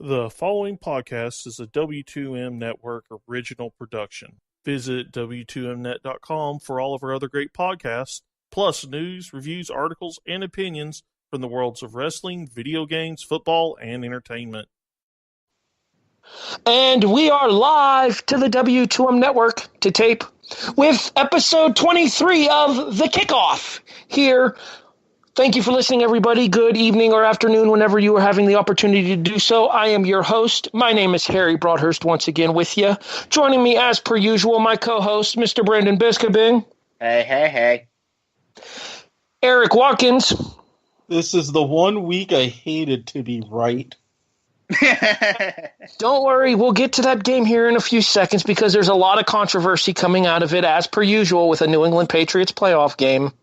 The following podcast is a W2M Network original production. Visit W2Mnet.com for all of our other great podcasts, plus news, reviews, articles, and opinions from the worlds of wrestling, video games, football, and entertainment. And we are live to the W2M Network to tape with episode 23 of The Kickoff here. Thank you for listening, everybody. Good evening or afternoon, whenever you are having the opportunity to do so. I am your host. My name is Harry Broadhurst, once again with you. Joining me, as per usual, my co-host, Mr. Brandon Biskobing. Hey. Erik Watkins. This is the 1 week I hated to be right. Don't worry, we'll get to that game here in a few seconds because there's a lot of controversy coming out of it, as per usual, with a New England Patriots playoff game.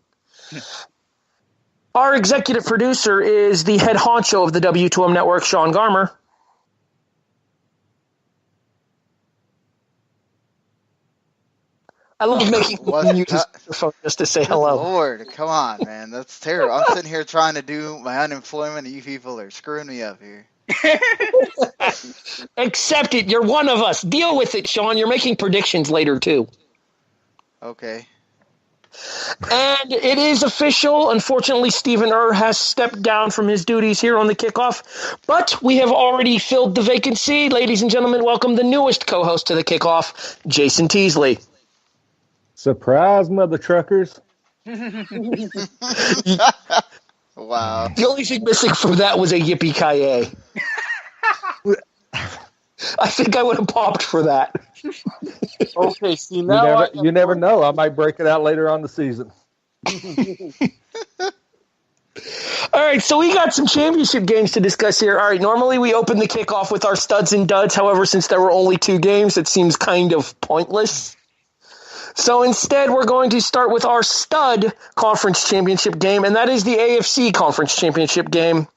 Our executive producer is the head honcho of the W2M Network, Sean Garmer. I love making you use your phone just to say hello. Lord, come on, man. That's terrible. I'm sitting here trying to do my unemployment, and you people are screwing me up here. Accept it. You're one of us. Deal with it, Sean. You're making predictions later, too. Okay. And it is official. Unfortunately, Stephen has stepped down from his duties here on the Kickoff, but we have already filled the vacancy. Ladies and gentlemen, welcome the newest co-host to the Kickoff, Jayson Teasley. Surprise, mother truckers. Wow. The only thing missing from that was a yippee-ki-yay. I think I would have popped for that. Okay, see, now you never know. I might break it out later on the season. All right, so we got some championship games to discuss here. All right, normally we open the Kickoff with our studs and duds. However, since there were only 2 games, it seems kind of pointless. So instead, we're going to start with our stud conference championship game, and that is the AFC conference championship game.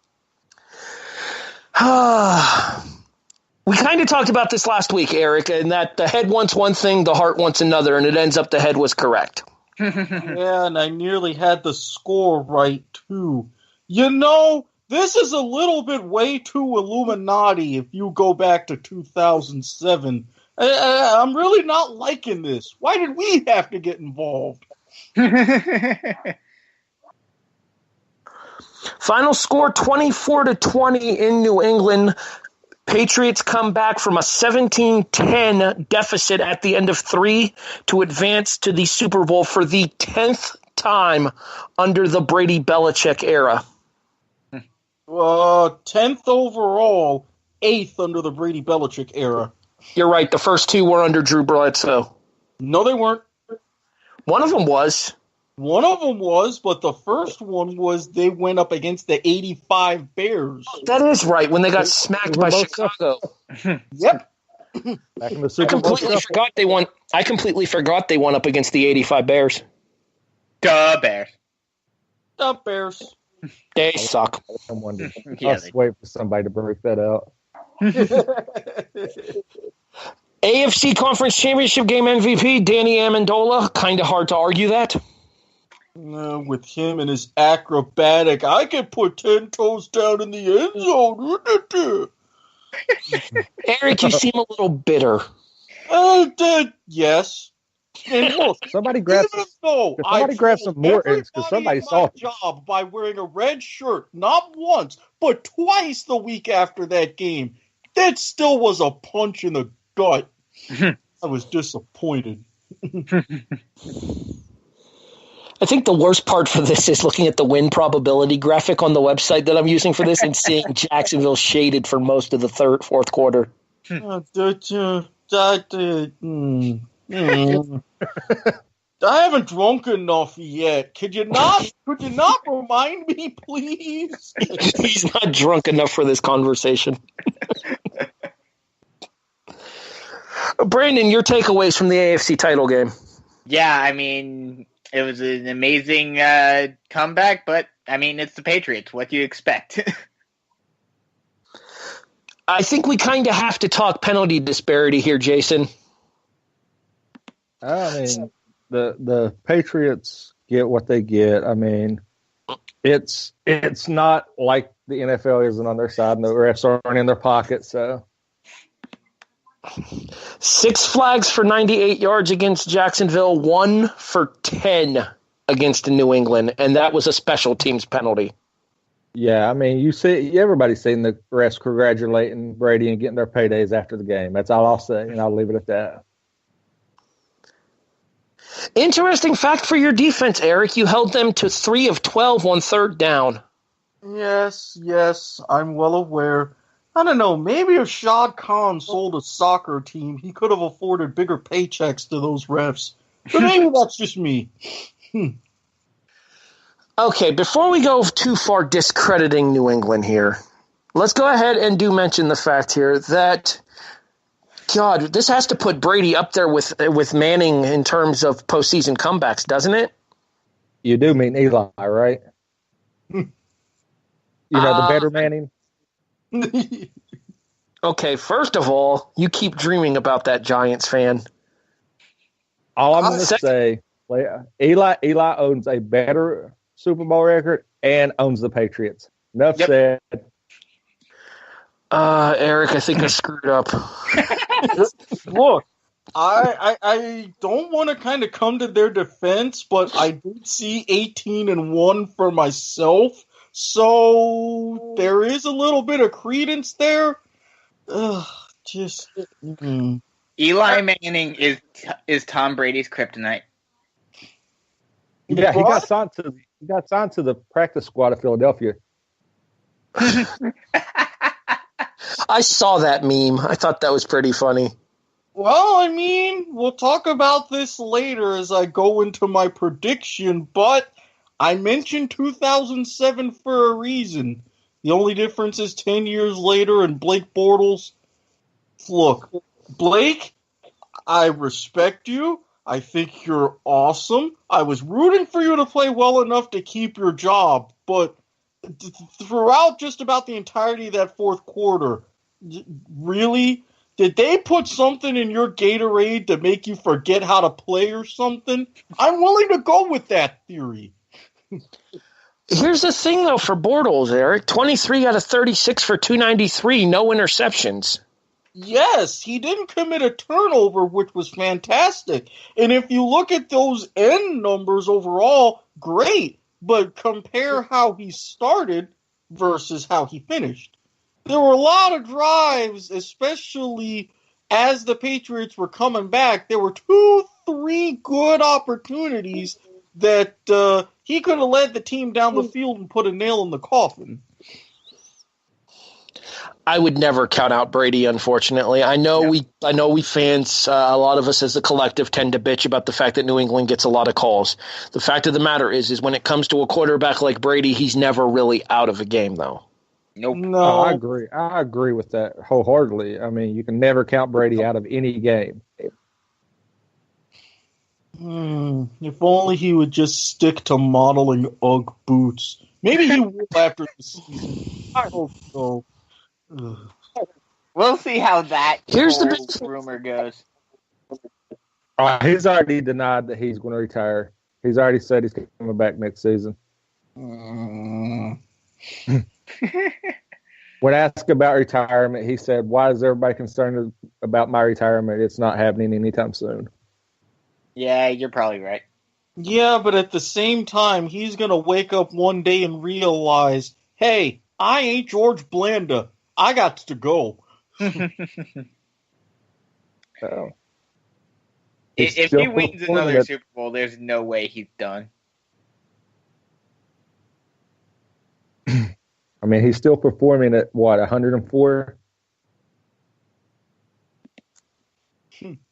We kind of talked about this last week, Erik, and that the head wants one thing, the heart wants another, and it ends up the head was correct. Yeah, and I nearly had the score right, too. You know, this is a little bit way too Illuminati if you go back to 2007. I'm really not liking this. Why did we have to get involved? Final score 24-20 in New England. Patriots come back from a 17-10 deficit at the end of 3 to advance to the Super Bowl for the 10th time under the Brady-Belichick era. 10th overall, 8th under the Brady-Belichick era. You're right. The first 2 were under Drew Bledsoe. No, they weren't. One of them was. One of them was, but the first one was they went up against the 85 Bears. That is right, when they got smacked by Chicago. Yep. Back in the Super Bowl. I completely forgot they went up against the 85 Bears. The Bears. The Bears. They suck. I'm wondering. Yeah, I'll wait for somebody to break that out. AFC Conference Championship Game MVP, Danny Amendola. Kind of hard to argue that. With him and his acrobatic, I could put 10 toes down in the end zone. Erik, you seem a little bitter. Yes. And look, somebody grab some more ends because somebody saw my job by wearing a red shirt, not once, but twice the week after that game. That still was a punch in the gut. I was disappointed. I think the worst part for this is looking at the win probability graphic on the website that I'm using for this and seeing Jacksonville shaded for most of the fourth quarter. I haven't drunk enough yet. Could you not remind me, please? He's not drunk enough for this conversation. Brandon, your takeaways from the AFC title game. Yeah, I mean, it was an amazing comeback, but, I mean, it's the Patriots. What do you expect? I think we kind of have to talk penalty disparity here, Jayson. I mean, the Patriots get what they get. I mean, It's not like the NFL isn't on their side and the refs aren't in their pocket. So 6 flags for 98 yards against Jacksonville, 1 for 10 against New England, and that was a special teams penalty. yeah, I mean, you see, everybody's seen the refs congratulating Brady and getting their paydays after the game. That's all I'll say, and I'll leave it at that. Interesting fact for your defense, Erik. You held them to 3 of 12 on third down. Yes, I'm well aware. I don't know, maybe if Shad Khan sold a soccer team, he could have afforded bigger paychecks to those refs. But maybe that's just me. Okay, before we go too far discrediting New England here, let's go ahead and do mention the fact here that, God, this has to put Brady up there with Manning in terms of postseason comebacks, doesn't it? You do mean Eli, right? You know, the better Manning? Okay, first of all, you keep dreaming about that Giants fan. All I'm going to say, Eli owns a better Super Bowl record and owns the Patriots. Enough said. Erik, I think I screwed up. Look, I don't want to kind of come to their defense, but I did see 18-1 for myself, so there is a little bit of credence there. Eli Manning is Tom Brady's kryptonite. Yeah, he got signed to the practice squad of Philadelphia. I saw that meme. I thought that was pretty funny. Well, I mean, we'll talk about this later as I go into my prediction, but I mentioned 2007 for a reason. The only difference is 10 years later and Blake Bortles. Look, Blake, I respect you. I think you're awesome. I was rooting for you to play well enough to keep your job, but throughout just about the entirety of that fourth quarter, really? Did they put something in your Gatorade to make you forget how to play or something? I'm willing to go with that theory. Here's the thing, though, for Bortles, Erik. 23 out of 36 for 293, no interceptions. Yes, he didn't commit a turnover, which was fantastic. And if you look at those end numbers overall, great. But compare how he started versus how he finished. There were a lot of drives, especially as the Patriots were coming back. There were 2-3 good opportunities that he could have led the team down the field and put a nail in the coffin. I would never count out Brady, unfortunately. I know we fans, a lot of us as a collective tend to bitch about the fact that New England gets a lot of calls. The fact of the matter is when it comes to a quarterback like Brady, he's never really out of a game, though. Nope. No, I agree. I agree with that wholeheartedly. I mean, you can never count Brady out of any game. If only he would just stick to modeling Ugg boots. Maybe he will after the season. I hope so. We'll see how that Here's the rumor goes. He's already denied that he's going to retire. He's already said he's coming back next season. When asked about retirement, he said, "Why is everybody concerned about my retirement? It's not happening anytime soon." Yeah, you're probably right. Yeah, but at the same time, he's going to wake up one day and realize, hey, I ain't George Blanda. I got to go. So, If he wins another Super Bowl, there's no way he's done. I mean, he's still performing at, 104?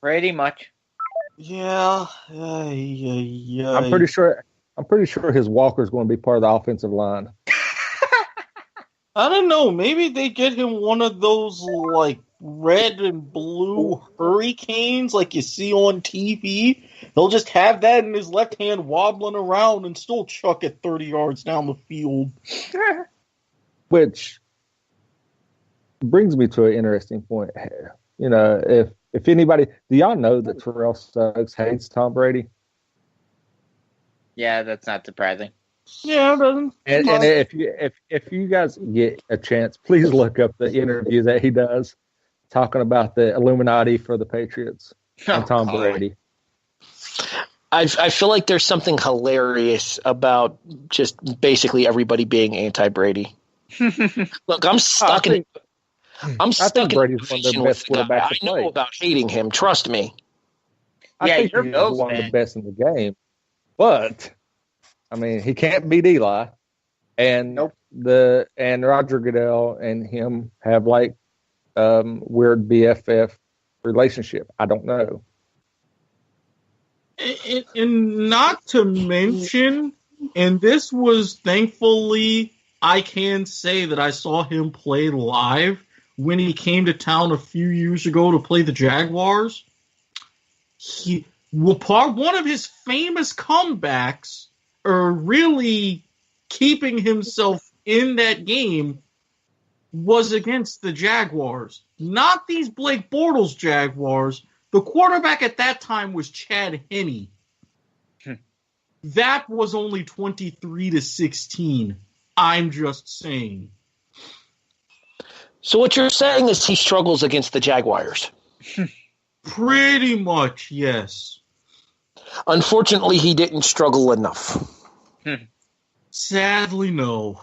Pretty much. Yeah. I'm pretty sure his walker's going to be part of the offensive line. I don't know. Maybe they get him one of those, like, red and blue hurricanes like you see on TV. He'll just have that in his left hand wobbling around and still chuck it 30 yards down the field. Which brings me to an interesting point. You know, if anybody, do y'all know that Terrell Suggs hates Tom Brady? Yeah, that's not surprising. Yeah, it doesn't. And if you guys get a chance, please look up the interview that he does talking about the Illuminati for the Patriots and Tom Brady. I feel like there's something hilarious about just basically everybody being anti-Brady. Look, I'm stuck in. I'm stuck in Brady's one of the best quarterbacks. I know about hating him. Trust me. I think he's one of the best in the game, but I mean, he can't beat Eli, and Roger Goodell and him have like weird BFF relationship. I don't know. And not to mention, and this was thankfully, I can say that I saw him play live when he came to town a few years ago to play the Jaguars. One of his famous comebacks, or really keeping himself in that game, was against the Jaguars. Not these Blake Bortles Jaguars. The quarterback at that time was Chad Henne. That was only 23-16. I'm just saying. So what you're saying is he struggles against the Jaguars. Pretty much, yes. Unfortunately, he didn't struggle enough. Sadly, no.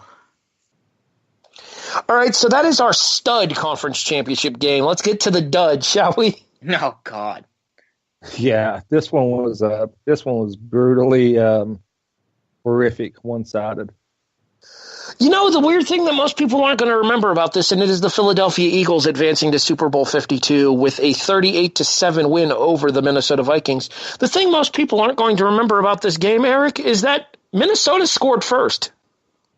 All right, so that is our stud conference championship game. Let's get to the dud, shall we? Oh, God. Yeah, this one was brutally horrific, one-sided. You know, the weird thing that most people aren't going to remember about this, and it is the Philadelphia Eagles advancing to Super Bowl 52 with a 38-7 win over the Minnesota Vikings. The thing most people aren't going to remember about this game, Eric, is that Minnesota scored first.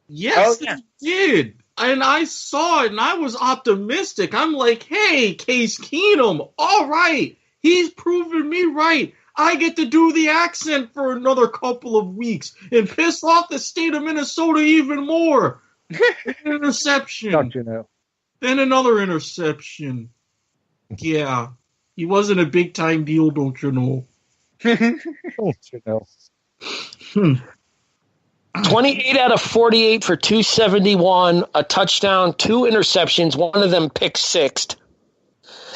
Yes, they did. And I saw it, and I was optimistic. I'm like, hey, Case Keenum, all right. He's proven me right. I get to do the accent for another couple of weeks and piss off the state of Minnesota even more. Interception. Don't you know? Then another interception. Yeah. He wasn't a big-time deal, don't you know? Don't you know? 28 out of 48 for 271, a touchdown, 2 interceptions, one of them pick sixed,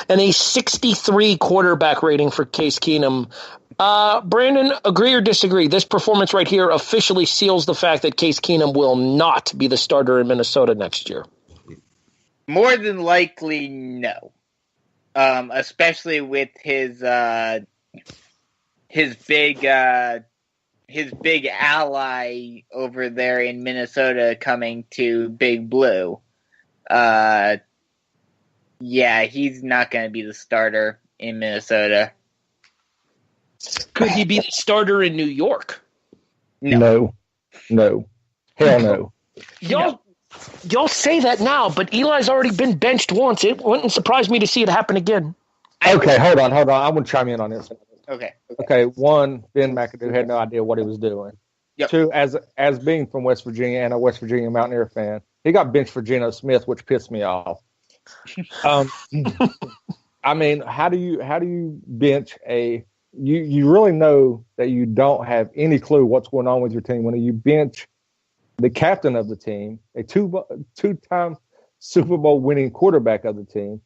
and a 63 quarterback rating for Case Keenum. Brandon, agree or disagree? This performance right here officially seals the fact that Case Keenum will not be the starter in Minnesota next year. More than likely, no. Especially with his big ally over there in Minnesota coming to Big Blue. Yeah, he's not going to be the starter in Minnesota. Could he be the starter in New York? No. Hell no. Y'all say that now, but Eli's already been benched once. It wouldn't surprise me to see it happen again. Okay, hold on. I want to chime in on this. Okay. One, Ben McAdoo had no idea what he was doing. Yep. Two, as being from West Virginia and a West Virginia Mountaineer fan, he got benched for Geno Smith, which pissed me off. I mean, how do you bench you really know that you don't have any clue what's going on with your team when you bench the captain of the team, a two-time Super Bowl winning quarterback of the team,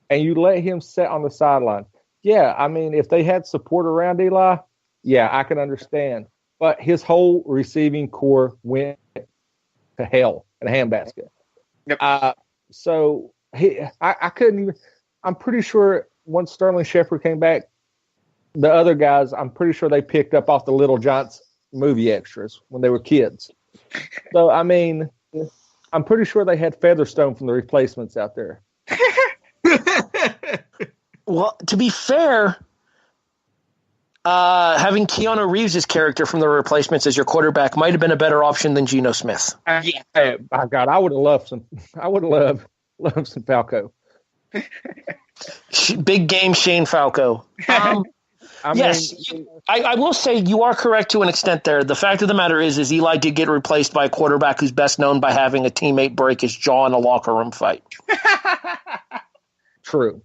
and you let him sit on the sideline. Yeah, I mean, if they had support around Eli, yeah, I can understand. But his whole receiving core went to hell in a handbasket. Yep. So I couldn't even. I'm pretty sure once Sterling Shepard came back, the other guys, I'm pretty sure they picked up off the Little Giants movie extras when they were kids. So, I mean, I'm pretty sure they had Featherstone from the Replacements out there. Well, to be fair, having Keanu Reeves' character from the Replacements as your quarterback might have been a better option than Geno Smith. Yeah. Hey, my God, I would have loved some Falco. Big game Shane Falco. Yes, I will say you are correct to an extent there. The fact of the matter is Eli did get replaced by a quarterback who's best known by having a teammate break his jaw in a locker room fight. True.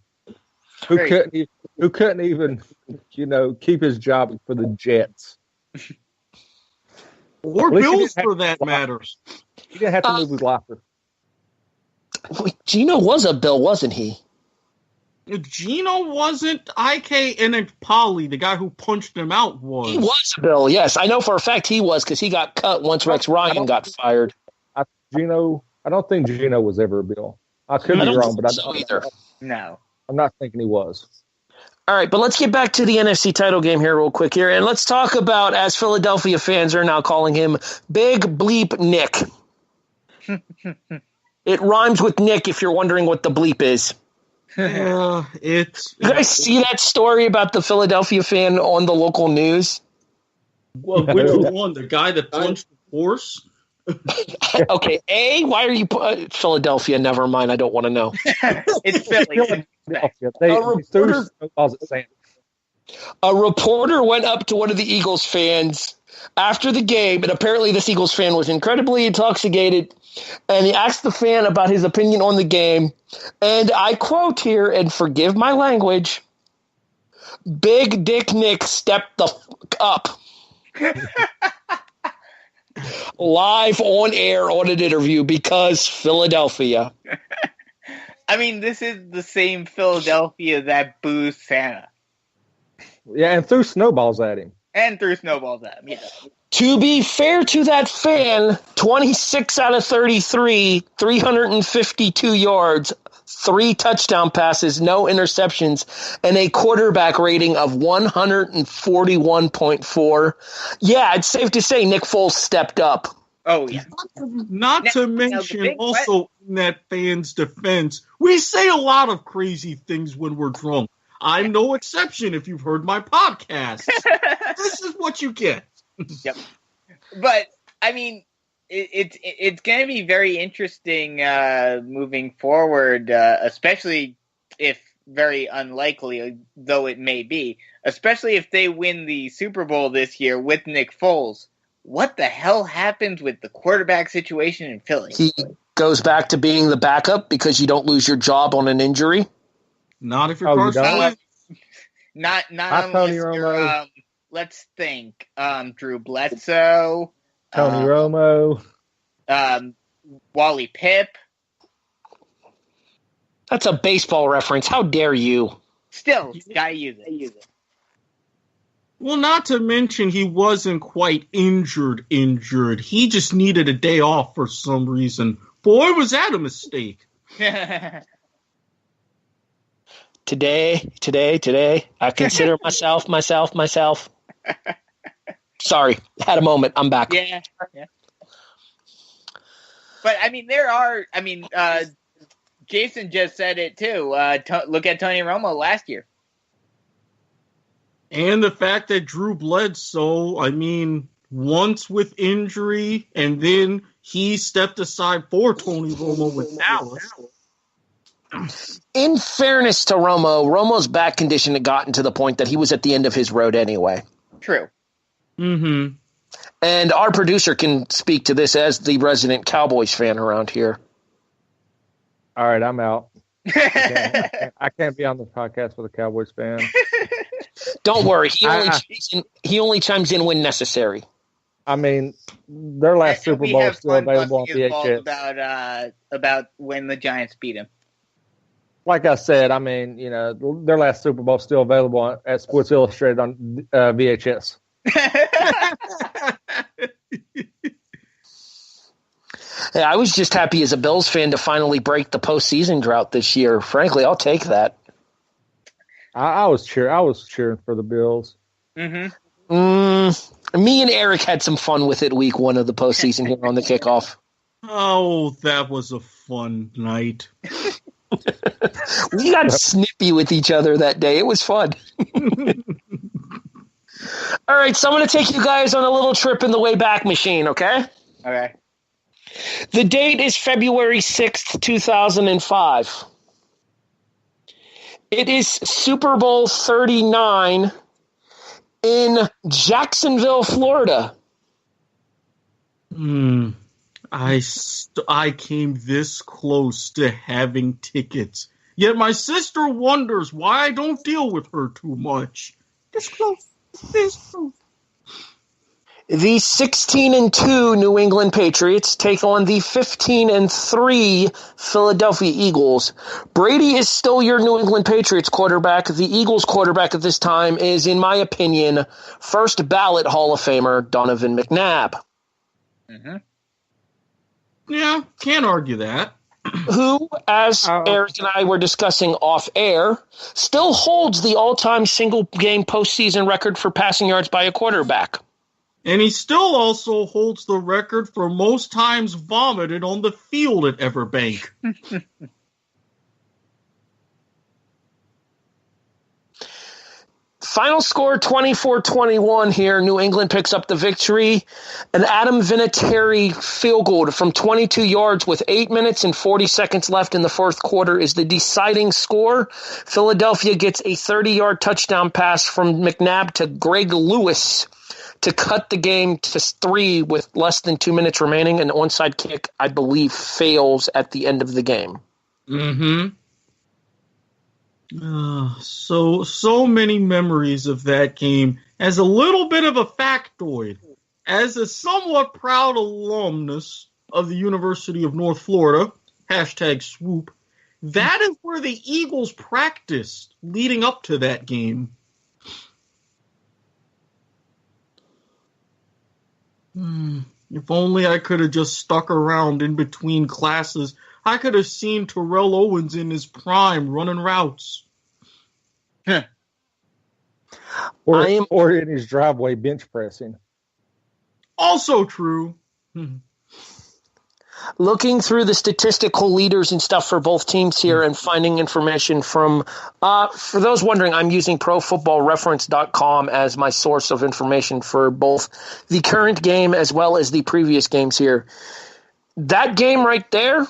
Who couldn't even, keep his job for the Jets. Or At least he Bills, didn't for have that to- matters. He didn't have to move his locker. Wait, Gino was a Bill, wasn't he? Gino wasn't. IK and then Polly, the guy who punched him out, was. He was a Bill, yes. I know for a fact he was because he got cut once Rex Ryan got fired. I don't think Gino was ever a Bill. I could I be don't wrong, think but so either. No. I'm not thinking he was. All right, but let's get back to the NFC title game here real quick here, and let's talk about, as Philadelphia fans are now calling him, Big Bleep Nick. It rhymes with Nick if you're wondering what the bleep is. Yeah, it's. Did I see that story about the Philadelphia fan on the local news? Well, which one? The guy that punched the horse? Okay, A, why are you Philadelphia? Never mind, I don't want to know. It's Philly. They threw snowballs at Santa. A reporter went up to one of the Eagles fans after the game, and apparently this Eagles fan was incredibly intoxicated, and he asked the fan about his opinion on the game, and I quote here, and forgive my language, Big Dick Nick stepped the fuck up. Live on air on an interview because Philadelphia. I mean, this is the same Philadelphia that boos Santa Yeah, and threw snowballs at him. and threw snowballs at him. Yeah. To be fair to that fan, 26 out of 33, 352 yards, 3 touchdown passes, no interceptions, and a quarterback rating of 141.4. Yeah, it's safe to say Nick Foles stepped up. Oh, yeah. Not Now- to now the mention, big also in that fan's defense, we say a lot of crazy things when we're drunk. I'm no exception if you've heard my podcast. This is what you get. Yep. But, I mean, it's going to be very interesting moving forward, especially if very unlikely, though it may be, especially if they win the Super Bowl this year with Nick Foles. What the hell happens with the quarterback situation in Philly? He goes back to being the backup because you don't lose your job on an injury. Not if you're Oh, you Carson don't? Wentz. Not Hi, unless Tony you're, Romo. let's think, Drew Bledsoe, Tony Romo. Wally Pipp. That's a baseball reference. How dare you? Still, gotta use it. Well, not to mention he wasn't quite injured. He just needed a day off for some reason. Boy, was that a mistake. Today, I consider myself. Sorry, had a moment. I'm back. Yeah. But, I mean, Jason just said it, too. Look at Tony Romo last year. And the fact that Drew Bledsoe, I mean, once with injury, and then he stepped aside for Tony Romo with Dallas. In fairness to Romo's back condition had gotten to the point that he was at the end of his road anyway. True. Mm-hmm. And our producer can speak to this as the resident Cowboys fan around here. All right, I'm out. I can't be on the podcast with a Cowboys fan. Don't worry, he only chimes in when necessary. I mean, their last Super Bowl is still available on VHS. About when the Giants beat him. Like I said, I mean, you know, their last Super Bowl is still available at Sports Illustrated on VHS. Yeah, I was just happy as a Bills fan to finally break the postseason drought this year. Frankly, I'll take that. I was cheering for the Bills. Mm-hmm. Me and Eric had some fun with it week 1 of the postseason here on the kickoff. Oh, that was a fun night. We got snippy with each other that day. It was fun. All right, so I'm going to take you guys on a little trip in the Wayback Machine, okay? Okay. The date is February 6th, 2005. It is Super Bowl 39 in Jacksonville, Florida. I came this close to having tickets. Yet my sister wonders why I don't deal with her too much. This close. The 16-2 New England Patriots take on the 15-3 Philadelphia Eagles. Brady is still your New England Patriots quarterback. The Eagles quarterback at this time is, in my opinion, first ballot Hall of Famer Donovan McNabb. Mm-hmm. Yeah, can't argue that. Who, as Eric and I were discussing off air, still holds the all-time single-game postseason record for passing yards by a quarterback. And he still also holds the record for most times vomited on the field at Everbank. Final score 24-21 here. New England picks up the victory. An Adam Vinatieri field goal from 22 yards with 8 minutes and 40 seconds left in the fourth quarter is the deciding score. Philadelphia gets a 30-yard touchdown pass from McNabb to Greg Lewis to cut the game to 3 with less than 2 minutes remaining. An onside kick, I believe, fails at the end of the game. Mm-hmm. So many memories of that game. As a little bit of a factoid, as a somewhat proud alumnus of the University of North Florida, #swoop, that is where the Eagles practiced leading up to that game. If only I could have just stuck around in between classes. I could have seen Terrell Owens in his prime running routes. Or in his driveway bench pressing. Also true. Looking through the statistical leaders and stuff for both teams here and finding information from, for those wondering, I'm using ProFootballReference.com as my source of information for both the current game as well as the previous games here. That game right there,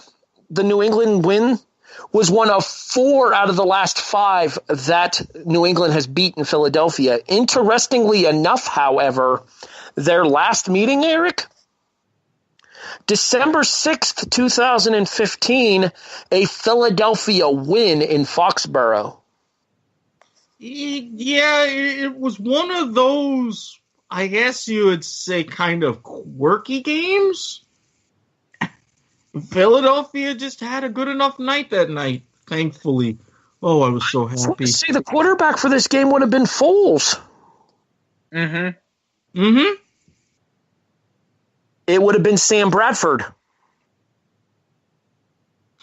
the New England win, was one of 4 out of the last 5 that New England has beaten Philadelphia. Interestingly enough, however, their last meeting, Eric, December 6th, 2015, a Philadelphia win in Foxborough. Yeah, it was one of those, I guess you would say, kind of quirky games. Philadelphia just had a good enough night that night, thankfully. Oh, I was so happy. See, the quarterback for this game would have been Foles. Mm-hmm. Mm-hmm. It would have been Sam Bradford.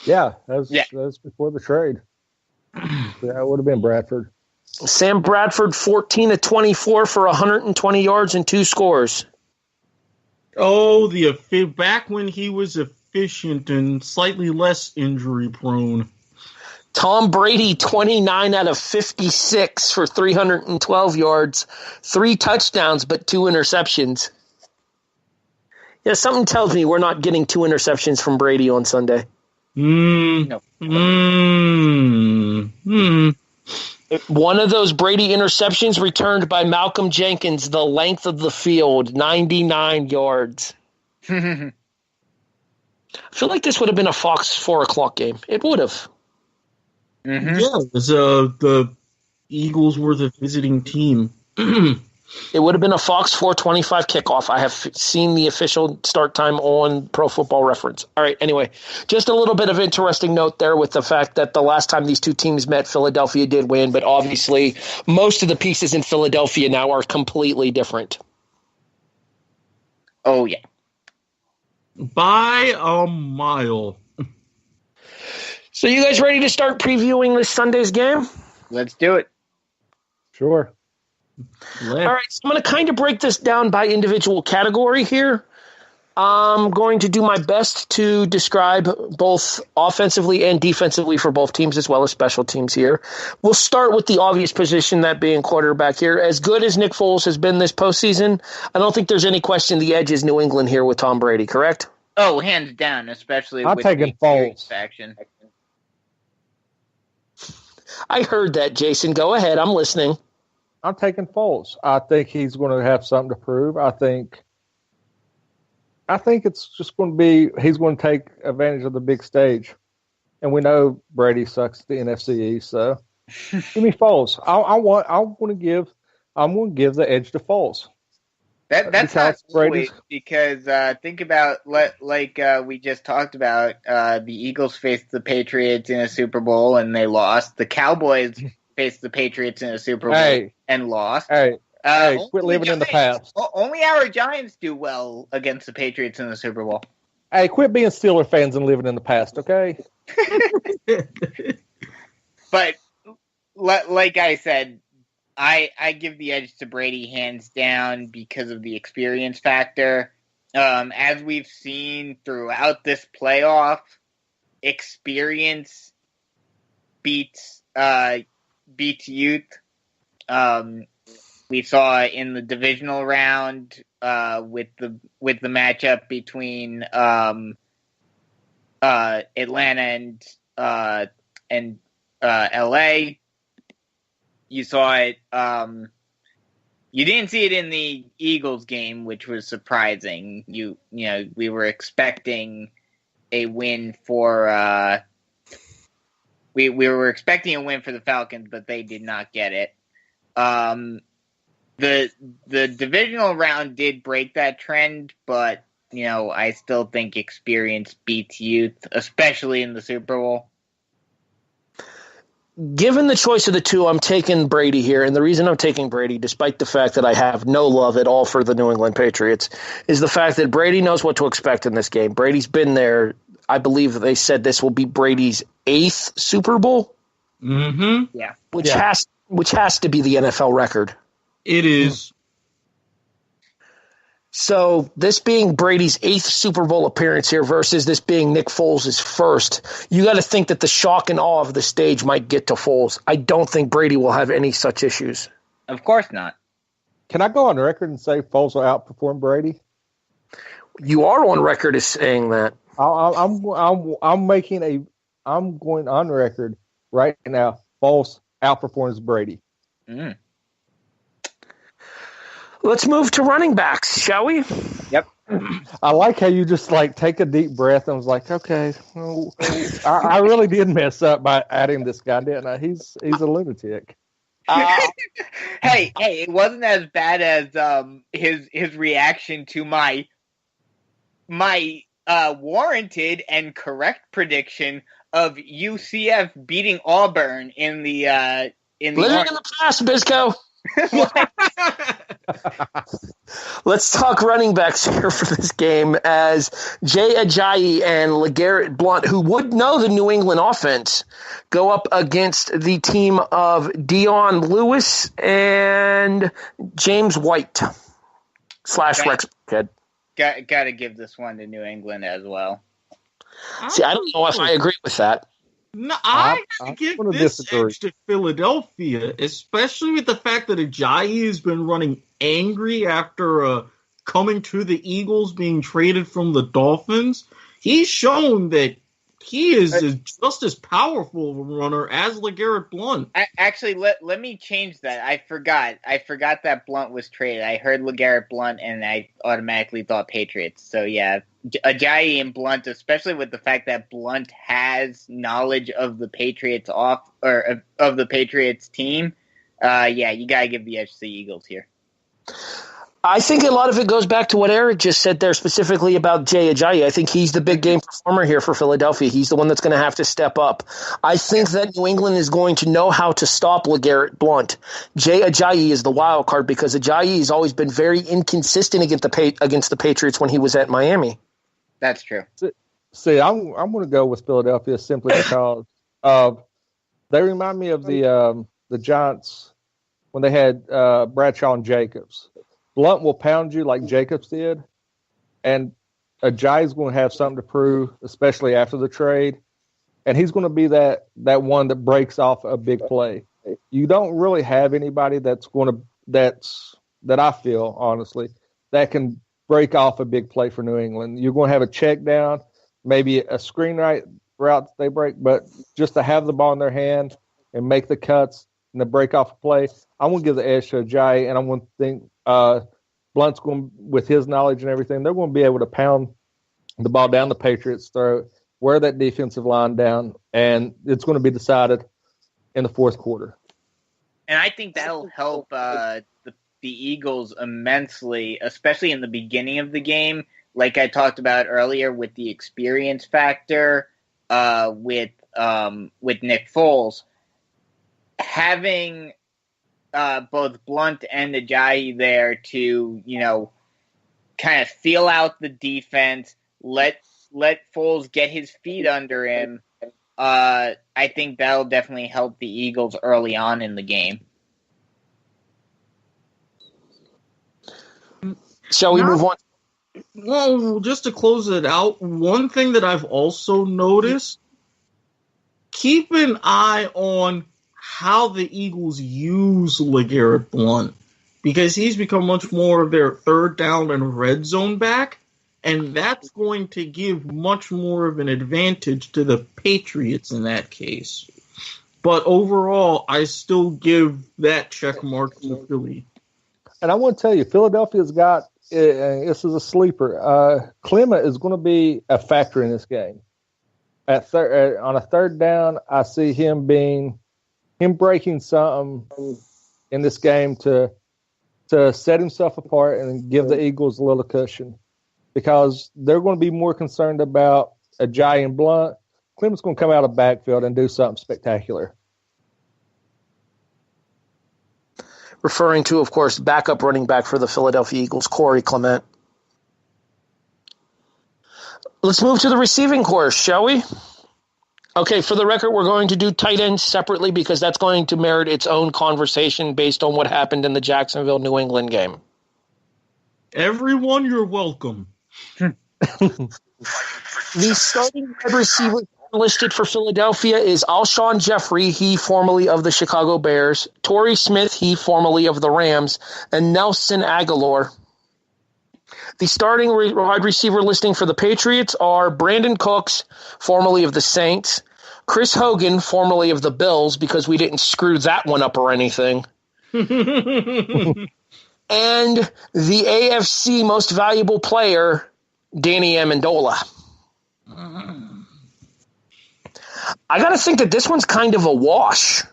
Yeah, that was before the trade. That would have been Bradford. Sam Bradford, 14-24 for 120 yards and 2 scores. Oh, back when he was efficient and slightly less injury prone. Tom Brady, 29 out of 56 for 312 yards, 3 touchdowns, but 2 interceptions. Yeah, something tells me we're not getting 2 interceptions from Brady on Sunday. No. One of those Brady interceptions returned by Malcolm Jenkins, the length of the field, 99 yards. I feel like this would have been a Fox 4 o'clock game. It would have. Mm-hmm. Yeah, because the Eagles were the visiting team. It would have been a Fox 4:25 kickoff. I have seen the official start time on Pro Football Reference. All right, anyway, just a little bit of interesting note there with the fact that the last time these two teams met, Philadelphia did win, but obviously most of the pieces in Philadelphia now are completely different. Oh, yeah. By a mile. So you guys ready to start previewing this Sunday's game? Let's do it. Sure. All right, so I'm going to kind of break this down by individual category here. I'm going to do my best to describe both offensively and defensively for both teams as well as special teams here. We'll start with the obvious position, that being quarterback here. As good as Nick Foles has been this postseason, I don't think there's any question the edge is New England here with Tom Brady, correct? Oh, hands down, especially I'm with taking the Patriots Foles. faction. I heard that, Jason. Go ahead. I'm listening. I'm taking Foles. I think he's going to have something to prove. I think it's just going to be he's going to take advantage of the big stage, and we know Brady sucks at the NFC East. So give me Foles. I'm going to give the edge to Foles. That's not Besides Brady's? always because think about we just talked about the Eagles faced the Patriots in a Super Bowl and they lost. The Cowboys faced the Patriots in a Super Bowl and lost. Hey, quit living in the past. Only our Giants do well against the Patriots in the Super Bowl. Hey, quit being Steeler fans and living in the past, okay? But like I said, I give the edge to Brady hands down because of the experience factor. As we've seen throughout this playoff, experience beats youth. We saw in the divisional round with the matchup between Atlanta and LA. You saw it. You didn't see it in the Eagles game, which was surprising. We were expecting a win for. We were expecting a win for the Falcons, but they did not get it. The divisional round did break that trend, but I still think experience beats youth, especially in the Super Bowl. Given the choice of the two, I'm taking Brady here. And the reason I'm taking Brady, despite the fact that I have no love at all for the New England Patriots, is the fact that Brady knows what to expect in this game. Brady's been there. I believe that they said this will be Brady's 8th Super Bowl. Mm-hmm. Yeah. Which has to be the NFL record. It is. So this being Brady's 8th Super Bowl appearance here versus this being Nick Foles' first, you got to think that the shock and awe of the stage might get to Foles. I don't think Brady will have any such issues. Of course not. Can I go on record and say Foles will outperform Brady? You are on record as saying that. I'm going on record right now. Foles outperforms Brady. Mm. Let's move to running backs, shall we? Yep. I like how you just take a deep breath and was like, okay, well, I really did mess up by adding this guy, didn't I? He's a lunatic. Hey, it wasn't as bad as his reaction to my warranted and correct prediction of UCF beating Auburn in the living in the past, Bisco. Let's talk running backs here for this game as Jay Ajayi and LeGarrette Blount, who would know the New England offense, go up against the team of Dion Lewis and James White / Rex Burkhead. Got to give this one to New England as well. See, I don't know if I agree with that. No, I give this disagree. edge to Philadelphia, especially with the fact that Ajayi has been running angry after coming to the Eagles, being traded from the Dolphins. He's shown that he is just as powerful of a runner as LeGarrette Blount. Actually, let me change that. I forgot that Blount was traded. I heard LeGarrette Blount, and I automatically thought Patriots. So, yeah, Ajayi and Blount, especially with the fact that Blount has knowledge of the Patriots of the Patriots team. Yeah, you got to give the edge to the Eagles here. I think a lot of it goes back to what Eric just said there, specifically about Jay Ajayi. I think he's the big game performer here for Philadelphia. He's the one that's going to have to step up. I think that New England is going to know how to stop LeGarrette Blount. Jay Ajayi is the wild card because Ajayi has always been very inconsistent against the Patriots when he was at Miami. That's true. See, I'm going to go with Philadelphia simply because they remind me of the Giants when they had Bradshaw and Jacobs. Blount will pound you like Jacobs did, and Ajayi's going to have something to prove, especially after the trade, and he's going to be that one that breaks off a big play. You don't really have anybody that I feel, honestly, that can break off a big play for New England. You're going to have a check down, maybe a screen route that they break, but just to have the ball in their hand and make the cuts and to break off a play, I'm going to give the edge to Ajayi, and I'm going to think Blunt's going, with his knowledge and everything, they're going to be able to pound the ball down the Patriots' throat, wear that defensive line down, and it's going to be decided in the fourth quarter. And I think that'll help the the Eagles immensely, especially in the beginning of the game, like I talked about earlier with the experience factor with Nick Foles. Having both Blunt and Ajayi there to, kind of feel out the defense, let Foles get his feet under him, I think that'll definitely help the Eagles early on in the game. Shall we move on? Well, just to close it out, one thing that I've also noticed, keep an eye on how the Eagles use LeGarrette Blount, because he's become much more of their third down and red zone back, and that's going to give much more of an advantage to the Patriots in that case. But overall, I still give that check mark to Philly. And I want to tell you, Philadelphia's got, this is a sleeper, Clement is going to be a factor in this game. On a third down, I see him breaking something in this game to set himself apart and give the Eagles a little cushion, because they're going to be more concerned about Ajayi and Blunt. Clement's going to come out of backfield and do something spectacular. Referring to, of course, backup running back for the Philadelphia Eagles, Corey Clement. Let's move to the receiving corps, shall we? Okay, for the record, we're going to do tight ends separately because that's going to merit its own conversation based on what happened in the Jacksonville-New England game. Everyone, you're welcome. The starting wide receiver listed for Philadelphia is Alshon Jeffrey, he formerly of the Chicago Bears, Torrey Smith, he formerly of the Rams, and Nelson Aguilar. The starting wide receiver listing for the Patriots are Brandon Cooks, formerly of the Saints, Chris Hogan, formerly of the Bills, because we didn't screw that one up or anything, and the AFC most valuable player, Danny Amendola. I got to think that this one's kind of a wash.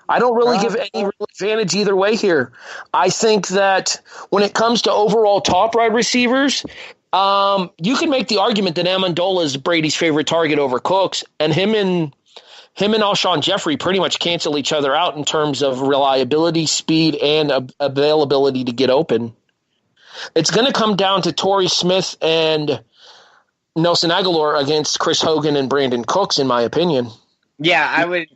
I don't really give any real advantage either way here. I think that when it comes to overall top wide receivers, you can make the argument that Amendola is Brady's favorite target over Cooks, and him and Alshon Jeffrey pretty much cancel each other out in terms of reliability, speed, and availability to get open. It's going to come down to Torrey Smith and Nelson Aguilar against Chris Hogan and Brandon Cooks, in my opinion. Yeah, I would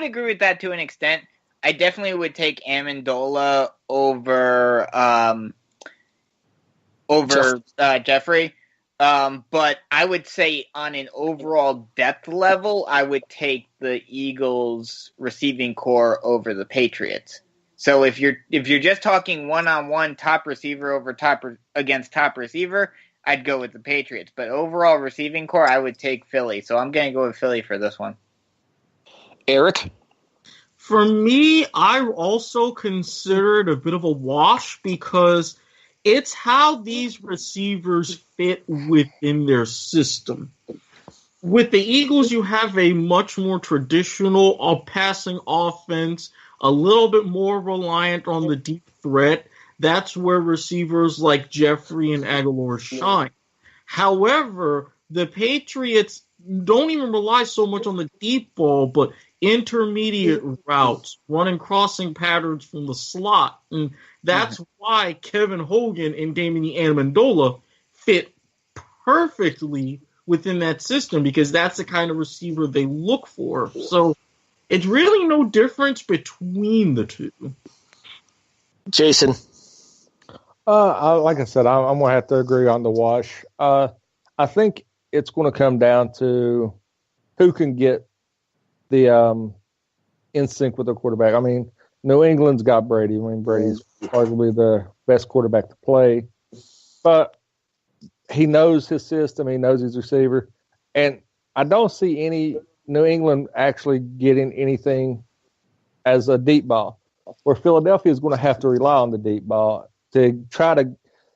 agree with that to an extent. I definitely would take Amendola over Jeffrey. But I would say on an overall depth level, I would take the Eagles receiving core over the Patriots. So if you're just talking one-on-one top receiver against top receiver, I'd go with the Patriots. But overall receiving core, I would take Philly. So I'm going to go with Philly for this one. Eric? For me, I also consider it a bit of a wash because it's how these receivers fit within their system. With the Eagles, you have a much more traditional passing offense, a little bit more reliant on the deep threat. That's where receivers like Jeffrey and Aguilar shine. However, the Patriots don't even rely so much on the deep ball, but intermediate routes, running crossing patterns from the slot. And that's why Kevin Hogan and Damian Amendola fit perfectly within that system, because that's the kind of receiver they look for. So it's really no difference between the two. Jason? Like I said, I'm going to have to agree on the wash. I think it's going to come down to who can get the in sync with the quarterback. I mean, New England's got Brady. I mean, Brady's arguably the best quarterback to play. But he knows his system. He knows his receiver. And I don't see any New England actually getting anything as a deep ball, where Philadelphia is going to have to rely on the deep ball to try to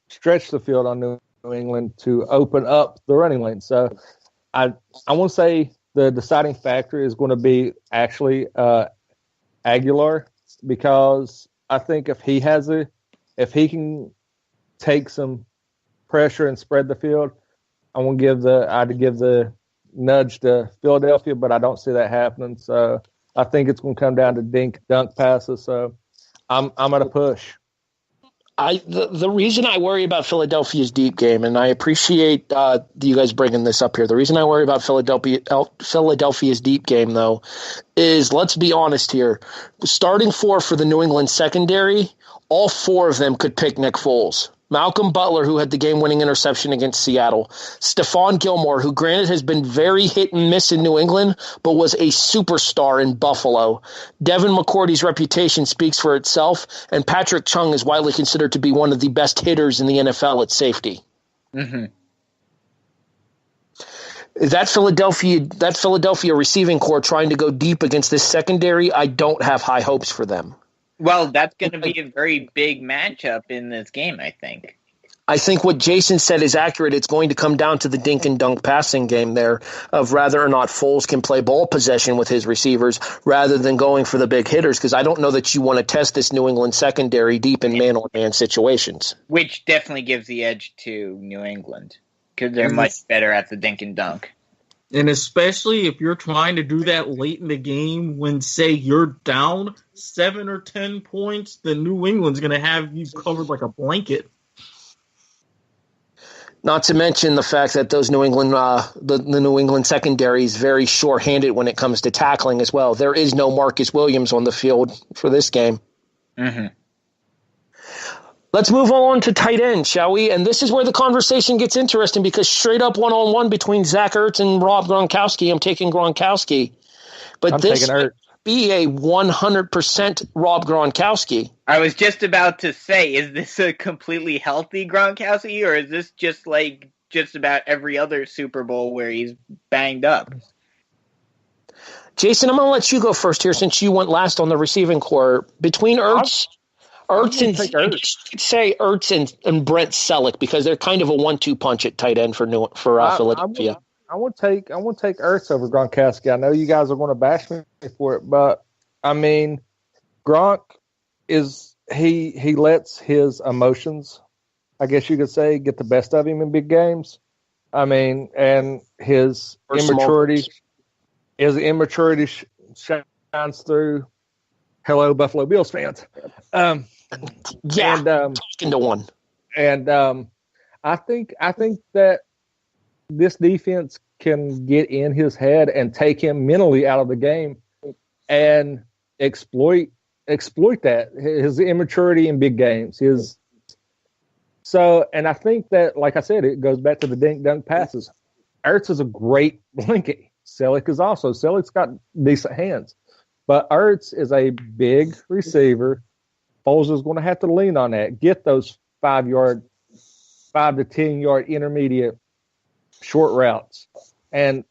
stretch the field on New England to open up the running lane. So I want to say the deciding factor is going to be actually Aguilar, because I think if he can take some pressure and spread the field, I'd give the nudge to Philadelphia, but I don't see that happening. So I think it's going to come down to dink dunk passes. So I'm going to push. The reason I worry about Philadelphia's deep game, and I appreciate you guys bringing this up here. The reason I worry about Philadelphia's deep game, though, is, let's be honest here. Starting four for the New England secondary, all four of them could pick Nick Foles. Malcolm Butler, who had the game-winning interception against Seattle. Stephon Gilmore, who granted has been very hit and miss in New England, but was a superstar in Buffalo. Devin McCourty's reputation speaks for itself, and Patrick Chung is widely considered to be one of the best hitters in the NFL at safety. Mm-hmm. That Philadelphia receiving core trying to go deep against this secondary, I don't have high hopes for them. Well, that's going to be a very big matchup in this game, I think. I think what Jason said is accurate. It's going to come down to the dink and dunk passing game there of whether or not Foles can play ball possession with his receivers rather than going for the big hitters, because I don't know that you want to test this New England secondary deep in man-on-man situations. Which definitely gives the edge to New England because they're much better at the dink and dunk. And especially if you're trying to do that late in the game when, say, you're down 7 or 10 points, then New England's going to have you covered like a blanket. Not to mention the fact that those New England, the New England secondary is very sure-handed when it comes to tackling as well. There is no Marcus Williams on the field for this game. Mm-hmm. Let's move on to tight end, shall we? And this is where the conversation gets interesting because straight up one-on-one between Zach Ertz and Rob Gronkowski, I'm taking Gronkowski. But I'm this taking Ertz. would be a 100% Rob Gronkowski. I was just about to say, is this a completely healthy Gronkowski, or is this just like just about every other Super Bowl where he's banged up? Jason, I'm going to let you go first here since you went last on the receiving core. Between Ertz and say Ertz and Brent Selleck, because they're kind of a 1-2 punch at tight end for Philadelphia. I want to take Ertz over Gronkowski. I know you guys are going to bash me for it, but I mean, Gronk is he lets his emotions, I guess you could say, get the best of him in big games. I mean, and his immaturity shines through. Hello, Buffalo Bills fans. Talking to one. And I think that this defense can get in his head and take him mentally out of the game and exploit that, his immaturity in big games. And I think that, like I said, it goes back to the dink dunk passes. Ertz is a great blanket. Selleck's got decent hands. But Ertz is a big receiver. Foles is going to have to lean on that. Get those 5 to 10 yard intermediate short routes, and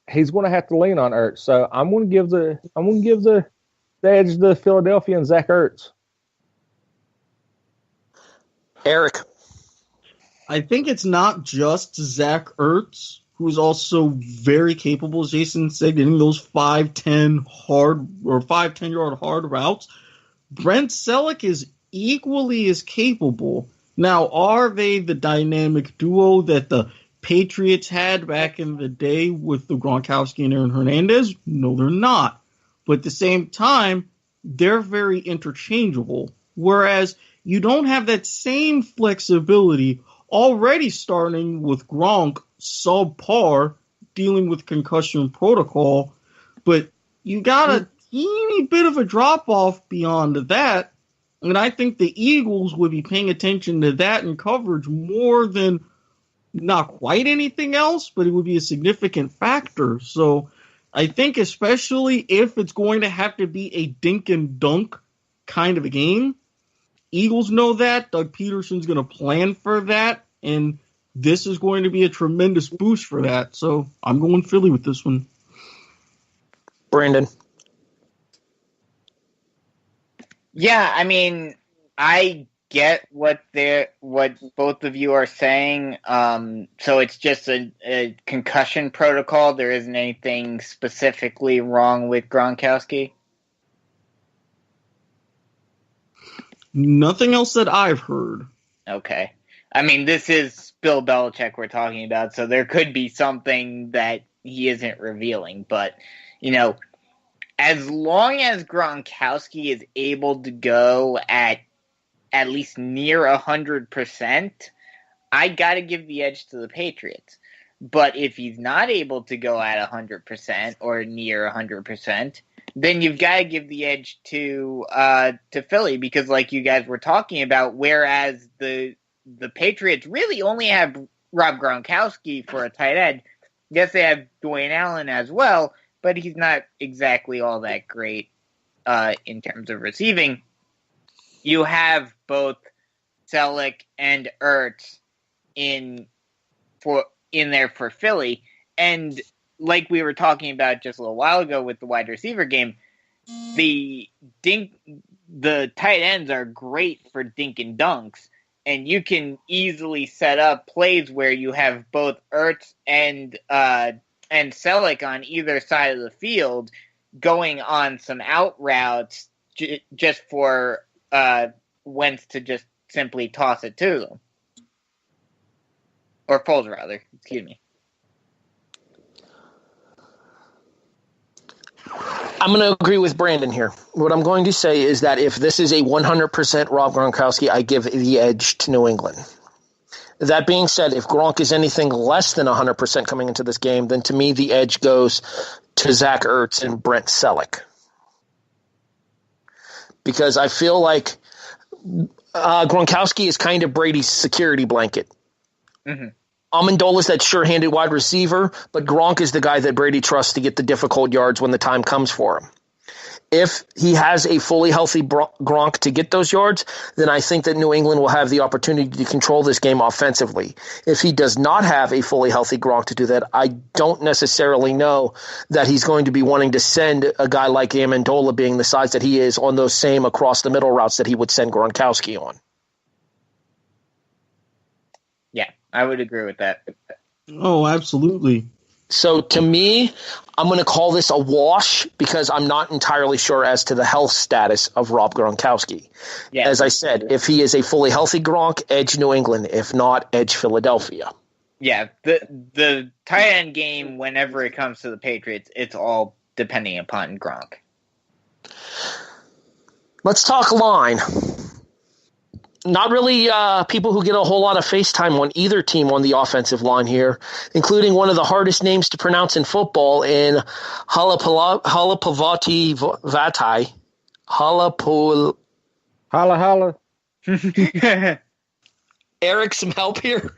he's going to have to lean on Ertz. So I'm going to give the edge to Philadelphia and Zach Ertz. Erik, I think it's not just Zach Ertz, who's also very capable, as Jason said, getting those 5-10 yard hard routes. Brent Selleck is equally as capable. Now, are they the dynamic duo that the Patriots had back in the day with the Gronkowski and Aaron Hernandez? No, they're not. But at the same time, they're very interchangeable. Whereas you don't have that same flexibility already starting with Gronk subpar, dealing with concussion protocol. But you got a teeny bit of a drop-off beyond that. And I think the Eagles would be paying attention to that in coverage more than not quite anything else, but it would be a significant factor. So I think especially if it's going to have to be a dink and dunk kind of a game, Eagles know that. Doug Peterson's going to plan for that, and this is going to be a tremendous boost for that. So I'm going Philly with this one. Brandon. Yeah, I mean, I get what both of you are saying. So it's just a concussion protocol. There isn't anything specifically wrong with Gronkowski. Nothing else that I've heard. Okay. I mean, this is Bill Belichick we're talking about, so there could be something that he isn't revealing. But, as long as Gronkowski is able to go at least near 100%, I got to give the edge to the Patriots. But if he's not able to go at 100% or near 100%, then you've got to give the edge to Philly, because like you guys were talking about, whereas the Patriots really only have Rob Gronkowski for a tight end. Yes, they have Dwayne Allen as well, but he's not exactly all that great in terms of receiving. You have both Selleck and Ertz in there for Philly, and like we were talking about just a little while ago with the wide receiver game, the tight ends are great for dink and dunks, and you can easily set up plays where you have both Ertz and Selleck on either side of the field going on some out routes just for Wentz to just simply toss it to them. Or Foles, rather. Excuse me. I'm going to agree with Brandon here. What I'm going to say is that if this is a 100% Rob Gronkowski, I give the edge to New England. That being said, if Gronk is anything less than 100% coming into this game, then to me the edge goes to Zach Ertz and Brent Selleck. Because I feel like Gronkowski is kind of Brady's security blanket. Mm-hmm. Amendola's that sure-handed wide receiver, but Gronk is the guy that Brady trusts to get the difficult yards when the time comes for him. If he has a fully healthy Gronk to get those yards, then I think that New England will have the opportunity to control this game offensively. If he does not have a fully healthy Gronk to do that, I don't necessarily know that he's going to be wanting to send a guy like Amendola, being the size that he is, on those same across-the-middle routes that he would send Gronkowski on. Yeah, I would agree with that. Oh, absolutely. So to me, I'm going to call this a wash because I'm not entirely sure as to the health status of Rob Gronkowski. Yeah. As I said, if he is a fully healthy Gronk, edge New England. If not, edge Philadelphia. Yeah, the tight end game, whenever it comes to the Patriots, it's all depending upon Gronk. Let's talk line. Not really people who get a whole lot of FaceTime on either team on the offensive line here, including one of the hardest names to pronounce in football in Halapavati Vatai. Holla. Eric, some help here?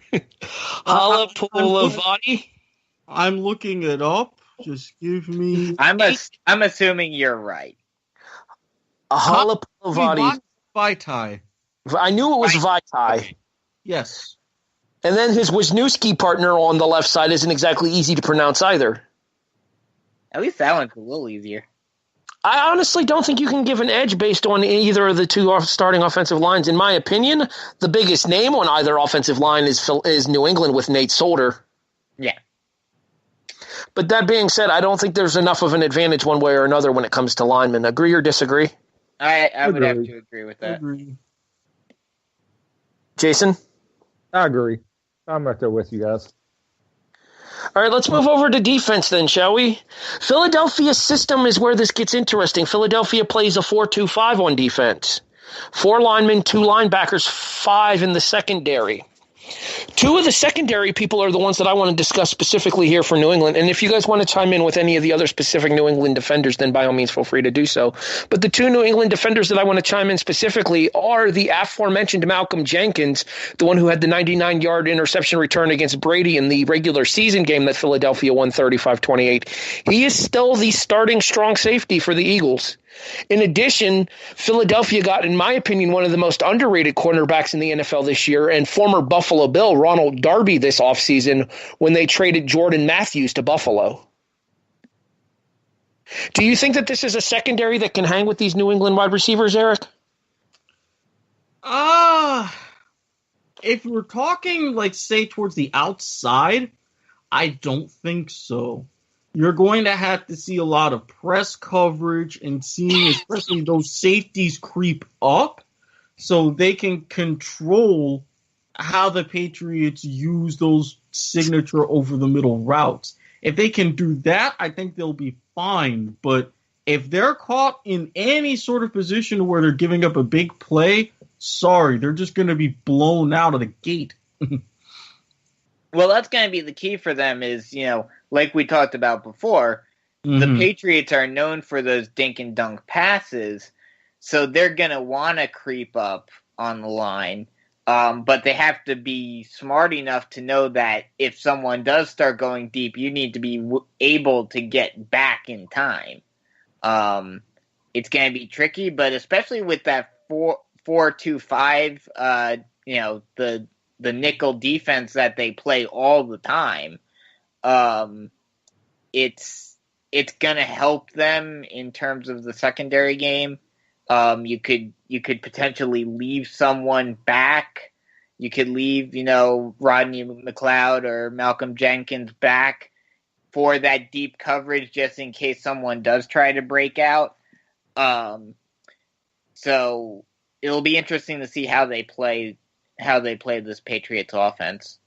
Halapalavati? I'm looking it up. Just give me... I'm assuming you're right. Halapalavati. Vaitai. I knew it was Vaitai. Yes. And then his Wisniewski partner on the left side isn't exactly easy to pronounce either. At least that one's a little easier. I honestly don't think you can give an edge based on either of the two starting offensive lines. In my opinion, the biggest name on either offensive line is New England with Nate Solder. Yeah. But that being said, I don't think there's enough of an advantage one way or another when it comes to linemen. Agree or disagree? I would have to agree with that. Agree. Jason? I agree. I'm right there with you guys. All right, let's move over to defense then, shall we? Philadelphia's system is where this gets interesting. Philadelphia plays a 4-2-5 on defense. 4 linemen, 2 linebackers, 5 in the secondary. 2 of the secondary people are the ones that I want to discuss specifically here for New England. And if you guys want to chime in with any of the other specific New England defenders, then by all means feel free to do so. But the 2 New England defenders that I want to chime in specifically are the aforementioned Malcolm Jenkins, the one who had the 99-yard interception return against Brady in the regular season game that Philadelphia won 35-28. He is still the starting strong safety for the Eagles. In addition, Philadelphia got, in my opinion, one of the most underrated cornerbacks in the NFL this year, and former Buffalo Bill Ronald Darby this offseason when they traded Jordan Matthews to Buffalo. Do you think that this is a secondary that can hang with these New England wide receivers, Eric? If we're talking, say, towards the outside, I don't think so. You're going to have to see a lot of press coverage and seeing especially those safeties creep up so they can control how the Patriots use those signature over the middle routes. If they can do that, I think they'll be fine. But if they're caught in any sort of position where they're giving up a big play, sorry, they're just going to be blown out of the gate. Well, that's going to be the key for them is, like we talked about before, the Patriots are known for those dink and dunk passes, so they're going to want to creep up on the line. But they have to be smart enough to know that if someone does start going deep, you need to be able to get back in time. It's going to be tricky, but especially with that 4-2-5, the nickel defense that they play all the time, it's going to help them in terms of the secondary game. You could potentially leave someone back. You could leave, Rodney McLeod or Malcolm Jenkins back for that deep coverage just in case someone does try to break out. So it'll be interesting to see how they play this Patriots offense.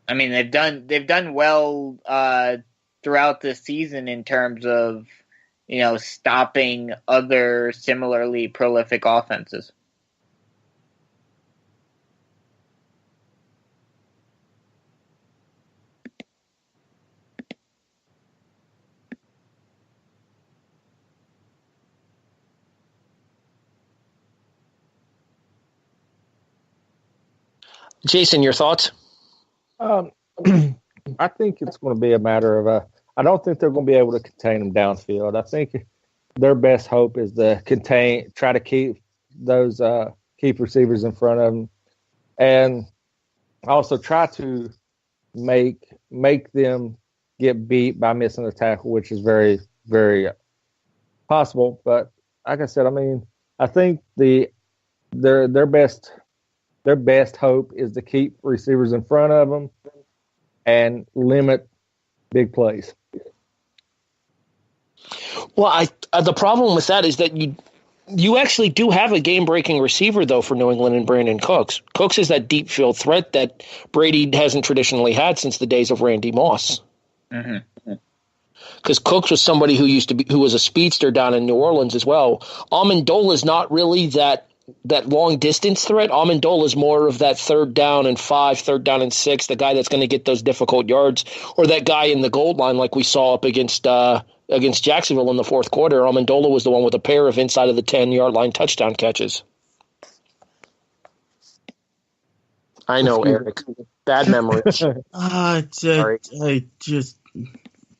I mean, they've done well throughout this season in terms of stopping other similarly prolific offenses. Jayson, your thoughts? I think it's going to be a matter of I don't think they're going to be able to contain them downfield. I think their best hope is to try to keep those keep receivers in front of them, and also try to make them get beat by missing a tackle, which is very, very possible. But like I said, I mean, I think their best hope is to keep receivers in front of them and limit big plays. Well, the problem with that is that you actually do have a game-breaking receiver, though, for New England and Brandon Cooks. Cooks is that deep field threat that Brady hasn't traditionally had since the days of Randy Moss. Because Cooks was somebody who was a speedster down in New Orleans as well. Amendola is not really that long distance threat. Amendola is more of that 3rd down and 5, 3rd down and 6, the guy that's going to get those difficult yards, or that guy in the goal line like we saw up against Jacksonville in the fourth quarter. Amendola was the one with a pair of inside of the 10-yard line touchdown catches. I know, Erik. Bad memories. Sorry.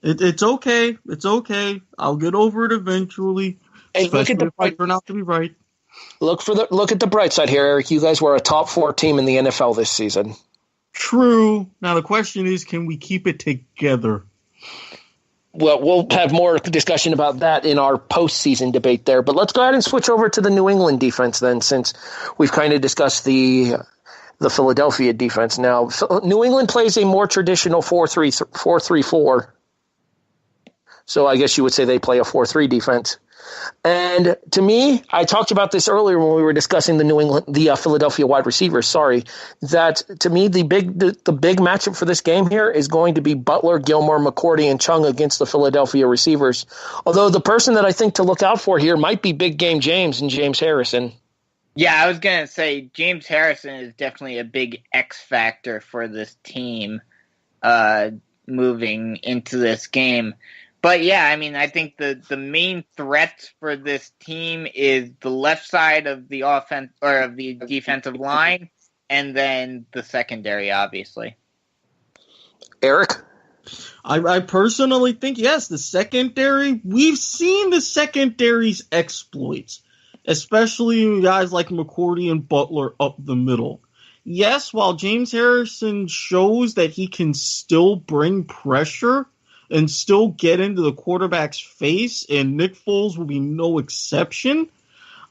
It's okay. It's okay. I'll get over it eventually. Hey, look at the if I turn out to be right. Look at the bright side here, Erik. You guys were a top 4 team in the NFL this season. True. Now the question is, can we keep it together? Well, we'll have more discussion about that in our postseason debate there. But let's go ahead and switch over to the New England defense then, since we've kind of discussed the Philadelphia defense. Now, New England plays a more traditional 4-3-4. So I guess you would say they play a 4-3 defense. And to me, I talked about this earlier when we were discussing the Philadelphia wide receivers. Sorry, that to me the big matchup for this game here is going to be Butler, Gilmore, McCourty, and Chung against the Philadelphia receivers. Although the person that I think to look out for here might be Big Game James and James Harrison. Yeah, I was gonna say James Harrison is definitely a big X factor for this team moving into this game. But yeah, I mean, I think the main threats for this team is the left side of the offense or of the defensive line, and then the secondary, obviously. Erik? I personally think, yes, the secondary. We've seen the secondary's exploits, especially guys like McCourty and Butler up the middle. Yes, while James Harrison shows that he can still bring pressure and still get into the quarterback's face, and Nick Foles will be no exception,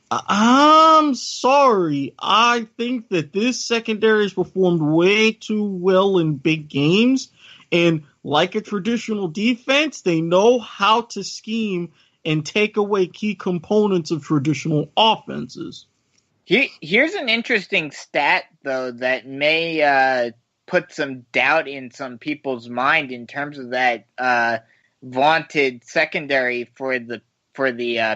I'm sorry. I think that this secondary has performed way too well in big games, and like a traditional defense, they know how to scheme and take away key components of traditional offenses. Here's an interesting stat, though, that may put some doubt in some people's mind in terms of that vaunted secondary for the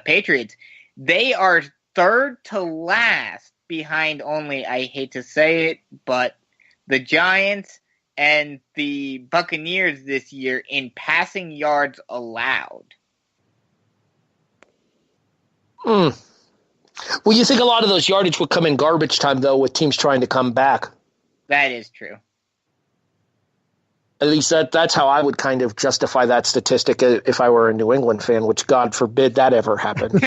Patriots. They are third to last behind only, I hate to say it, but the Giants and the Buccaneers this year in passing yards allowed. Well, you think a lot of those yardage would come in garbage time, though, with teams trying to come back. That is true. At least that's how I would kind of justify that statistic if I were a New England fan, which God forbid that ever happened.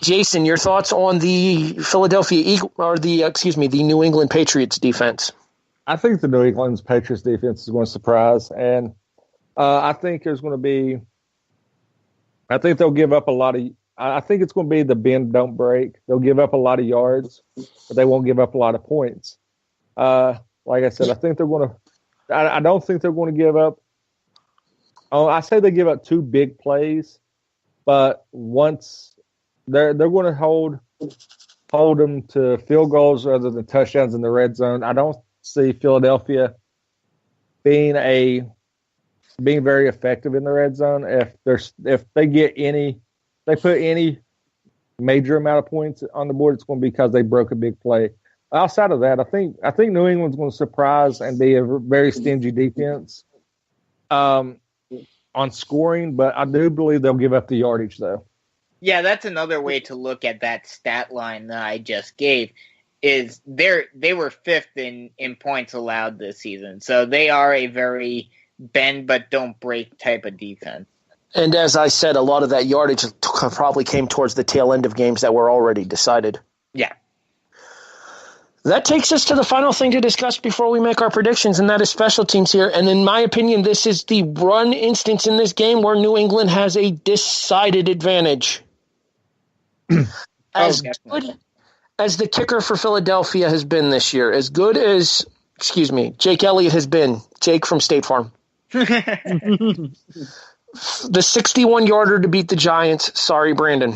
Jason, your thoughts on the the New England Patriots defense? I think the New England Patriots defense is going to surprise, and I think there's going to be. I think they'll give up a lot of. I think it's going to be the bend don't break. They'll give up a lot of yards, but they won't give up a lot of points. Like I said, I think they're going to. I don't think they're going to give up. I say they give up 2 big plays, but once they're going to hold them to field goals rather than touchdowns in the red zone. I don't see Philadelphia being very effective in the red zone. If they put any major amount of points on the board, it's going to be because they broke a big play. Outside of that, I think New England's going to surprise and be a very stingy defense on scoring, but I do believe they'll give up the yardage, though. Yeah, that's another way to look at that stat line that I just gave. Is they were 5th in points allowed this season, so they are a very bend but don't break type of defense. And as I said, a lot of that yardage probably came towards the tail end of games that were already decided. Yeah. That takes us to the final thing to discuss before we make our predictions, and that is special teams here. And in my opinion, this is the one instance in this game where New England has a decided advantage. As good as the kicker for Philadelphia has been this year, as good as, Jake Elliott has been, Jake from State Farm. The 61-yarder to beat the Giants. Sorry, Brandon.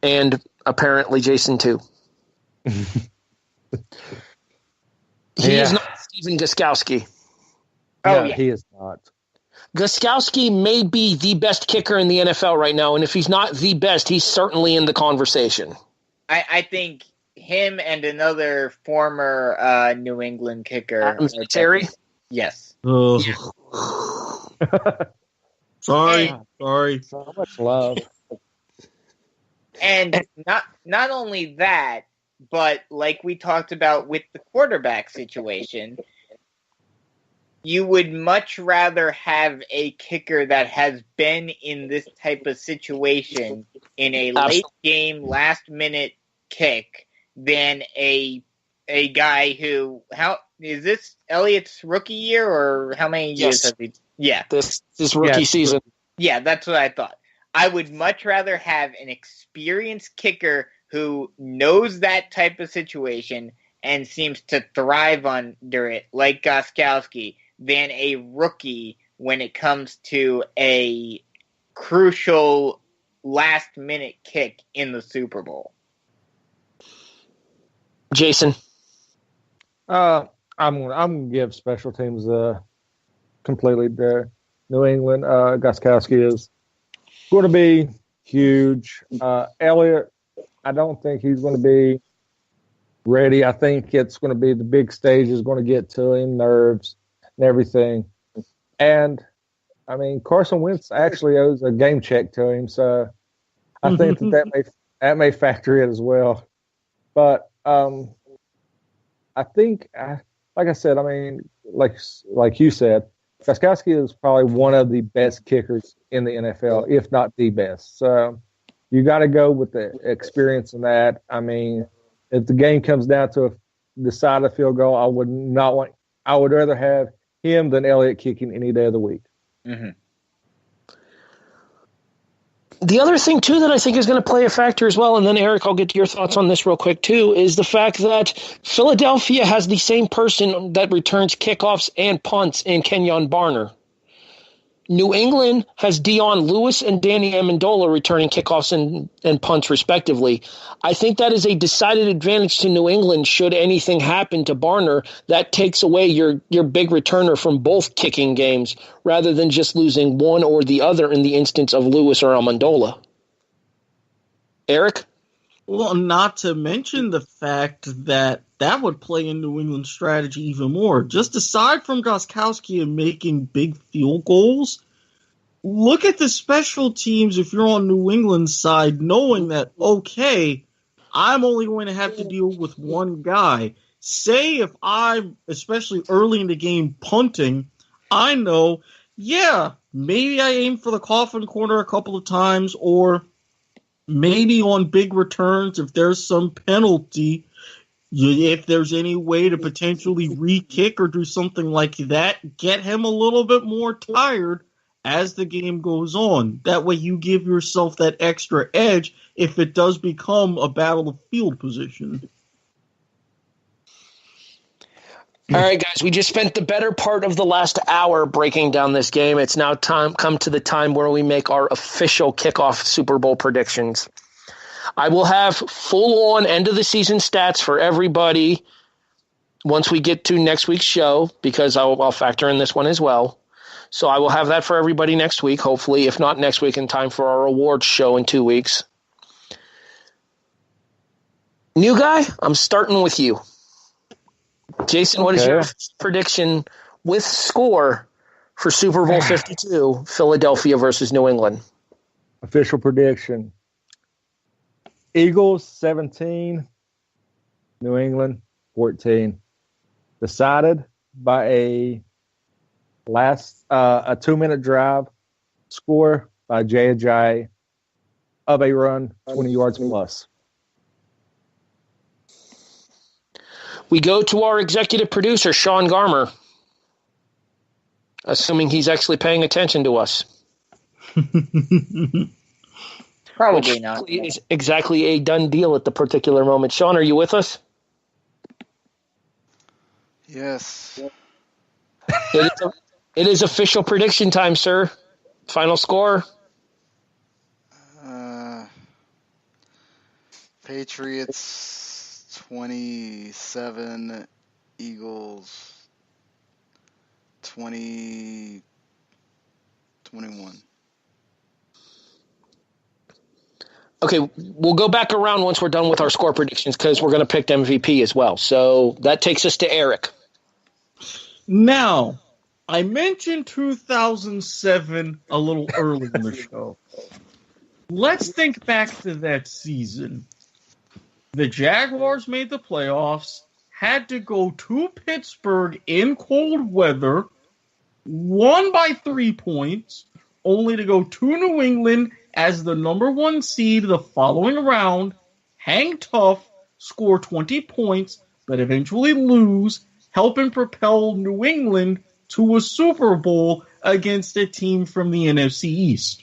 And apparently Jason, too. He is not Steven Gostkowski. No, he is not. Gostkowski may be the best kicker in the NFL right now, and if he's not the best, he's certainly in the conversation. I think him and another former New England kicker. Terry? Yes. Sorry. So much love. And not only that, but like we talked about with the quarterback situation, you would much rather have a kicker that has been in this type of situation in a late game, last minute kick than a guy who, how is this Elliott's rookie year or how many years has he? Yeah. This rookie season. Yeah, that's what I thought. I would much rather have an experienced kicker who knows that type of situation and seems to thrive under it, like Gostkowski, than a rookie when it comes to a crucial last-minute kick in the Super Bowl. Jason? I'm gonna give special teams completely there. New England, Gostkowski is going to be huge. Elliott, I don't think he's going to be ready. I think it's going to be the big stage is going to get to him, nerves and everything. And, I mean, Carson Wentz actually owes a game check to him, so I think that may factor in as well. But I think, like I said, I mean, like you said, Gostkowski is probably one of the best kickers in the NFL, if not the best. So you got to go with the experience in that. I mean, if the game comes down to decide a field goal, I would rather have him than Elliott kicking any day of the week. Mm-hmm. The other thing, too, that I think is going to play a factor as well, and then, Eric, I'll get to your thoughts on this real quick, too, is the fact that Philadelphia has the same person that returns kickoffs and punts in Kenyon Barner. New England has Dion Lewis and Danny Amendola returning kickoffs and punts respectively. I think that is a decided advantage to New England should anything happen to Barner. That takes away your big returner from both kicking games rather than just losing one or the other in the instance of Lewis or Amendola. Erik? Well, not to mention the fact that would play in New England's strategy even more. Just aside from Gostkowski and making big field goals, look at the special teams if you're on New England's side, knowing that, okay, I'm only going to have to deal with one guy. Say if I'm, especially early in the game, punting, I know, maybe I aim for the coffin corner a couple of times, or maybe on big returns, if there's some penalty, if there's any way to potentially re-kick or do something like that, get him a little bit more tired as the game goes on. That way you give yourself that extra edge if it does become a battle of field position. All right, guys, we just spent the better part of the last hour breaking down this game. It's now come to the time where we make our official kickoff Super Bowl predictions. I will have full-on end-of-the-season stats for everybody once we get to next week's show, because I'll factor in this one as well. So I will have that for everybody next week, hopefully, if not next week, in time for our awards show in 2 weeks. New guy, I'm starting with you. Jason, what is your prediction with score for Super Bowl 52, Philadelphia versus New England? Official prediction. Eagles 17, New England 14. Decided by a 2-minute drive, score by Jay Ajayi of a run, 20 yards plus. We go to our executive producer, Sean Garmer, assuming he's actually paying attention to us. Probably not. Is exactly a done deal at the particular moment. Sean, are you with us? Yes. It is official prediction time, sir. Final score? Patriots 27, Eagles 21. Okay, we'll go back around once we're done with our score predictions because we're going to pick MVP as well. So that takes us to Erik. Now, I mentioned 2007 a little early in the show. Let's think back to that season. The Jaguars made the playoffs, had to go to Pittsburgh in cold weather, won by 3 points, only to go to New England as the number 1 seed the following round, hang tough, score 20 points, but eventually lose, helping propel New England to a Super Bowl against a team from the NFC East.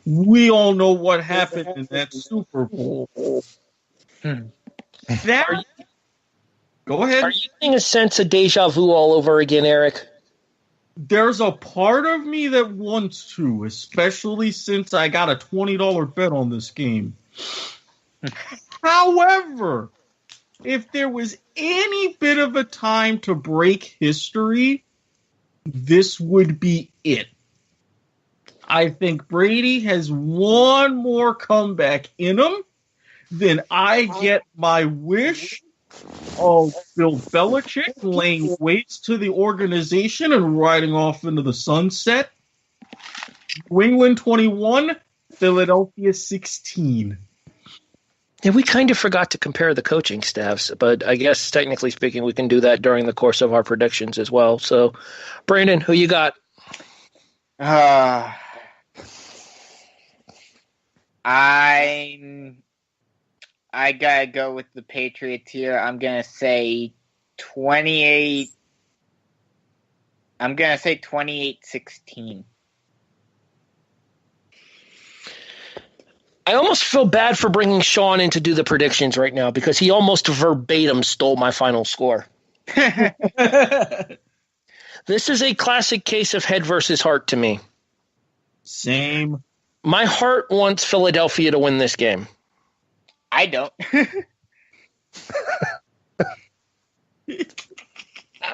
We all know what happened in that Super Bowl. Go ahead. Are you getting a sense of deja vu all over again, Erik? There's a part of me that wants to, especially since I got a $20 bet on this game. However, if there was any bit of a time to break history, this would be it. I think Brady has one more comeback in him. Then I get my wish of Bill Belichick laying weights to the organization and riding off into the sunset. New England 21, Philadelphia 16. Yeah, we kind of forgot to compare the coaching staffs, but I guess technically speaking, we can do that during the course of our predictions as well. So, Brandon, who you got? I gotta go with the Patriots here. I'm gonna say 28. I'm gonna say 28-16. I almost feel bad for bringing Sean in to do the predictions right now because he almost verbatim stole my final score. This is a classic case of head versus heart to me. Same. My heart wants Philadelphia to win this game. I don't.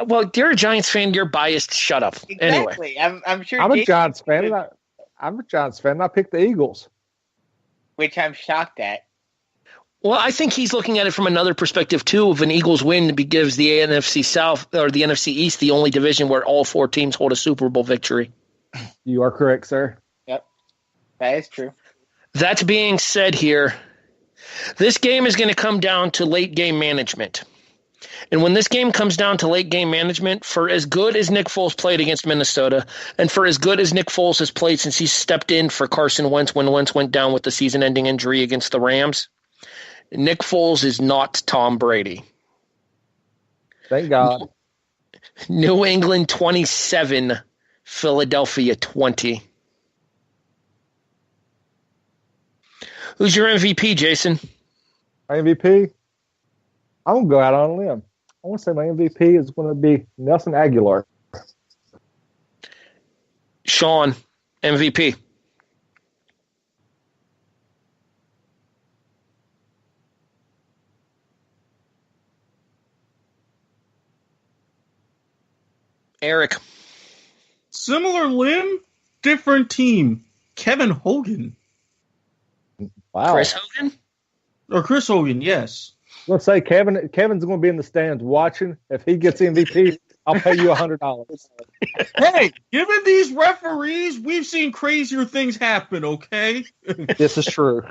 Well, you're a Giants fan. You're biased. Shut up. Exactly. Anyway. I'm sure. I'm a Jason Giants fan. would- I'm a Giants fan. And I picked the Eagles. Which I'm shocked at. Well, I think he's looking at it from another perspective, too, of an Eagles win gives the NFC South or the NFC East the only division where all 4 teams hold a Super Bowl victory. You are correct, sir. Yep. That is true. That being said here, this game is going to come down to late game management. And when this game comes down to late game management, for as good as Nick Foles played against Minnesota, and for as good as Nick Foles has played since he stepped in for Carson Wentz when Wentz went down with the season-ending injury against the Rams, Nick Foles is not Tom Brady. Thank God. New England 27, Philadelphia 20. Who's your MVP, Jason? My MVP? I'm going to go out on a limb. I want to say my MVP is going to be Nelson Aguilar. Sean, MVP. Erik. Similar limb, different team. Kevin Hogan. Wow. Chris Hogan? Or Chris Hogan, yes. Let's say Kevin's going to be in the stands watching. If he gets MVP, I'll pay you $100. Hey, given these referees, we've seen crazier things happen, okay? This is true.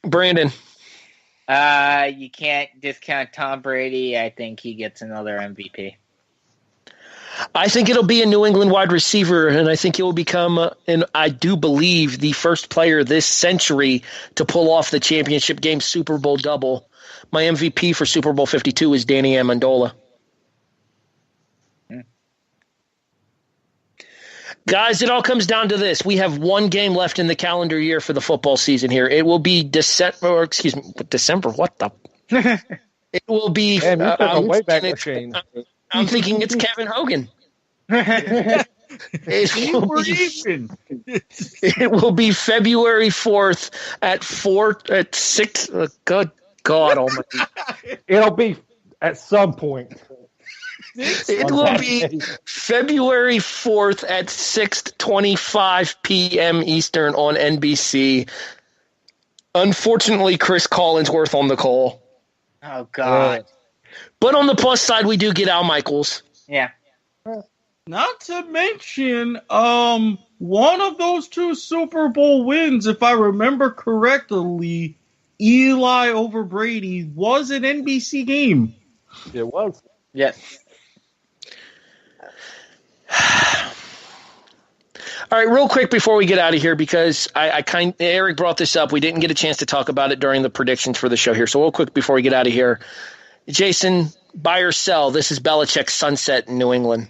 Brandon. You can't discount Tom Brady. I think he gets another MVP. I think it'll be a New England wide receiver, and I think he will become, and I do believe, the first player this century to pull off the championship game Super Bowl double. My MVP for Super Bowl 52 is Danny Amendola. Guys, it all comes down to this. We have one game left in the calendar year for the football season here. It will be December. What the? It will be. Damn, you took a Wayback Machine. I'm thinking it's Kevin Hogan. It will be February 4th at 6. Good God Almighty! It'll be at some point. It will be February 4th at 6:25 p.m. Eastern on NBC. Unfortunately, Chris Collinsworth on the call. Oh God! But on the plus side, we do get Al Michaels. Yeah. Not to mention, one of those 2 Super Bowl wins, if I remember correctly, Eli over Brady was an NBC game. It was. Yes. All right, real quick before we get out of here, because Erik brought this up. We didn't get a chance to talk about it during the predictions for the show here. So real quick before we get out of here, Jason, buy or sell? This is Belichick's sunset in New England.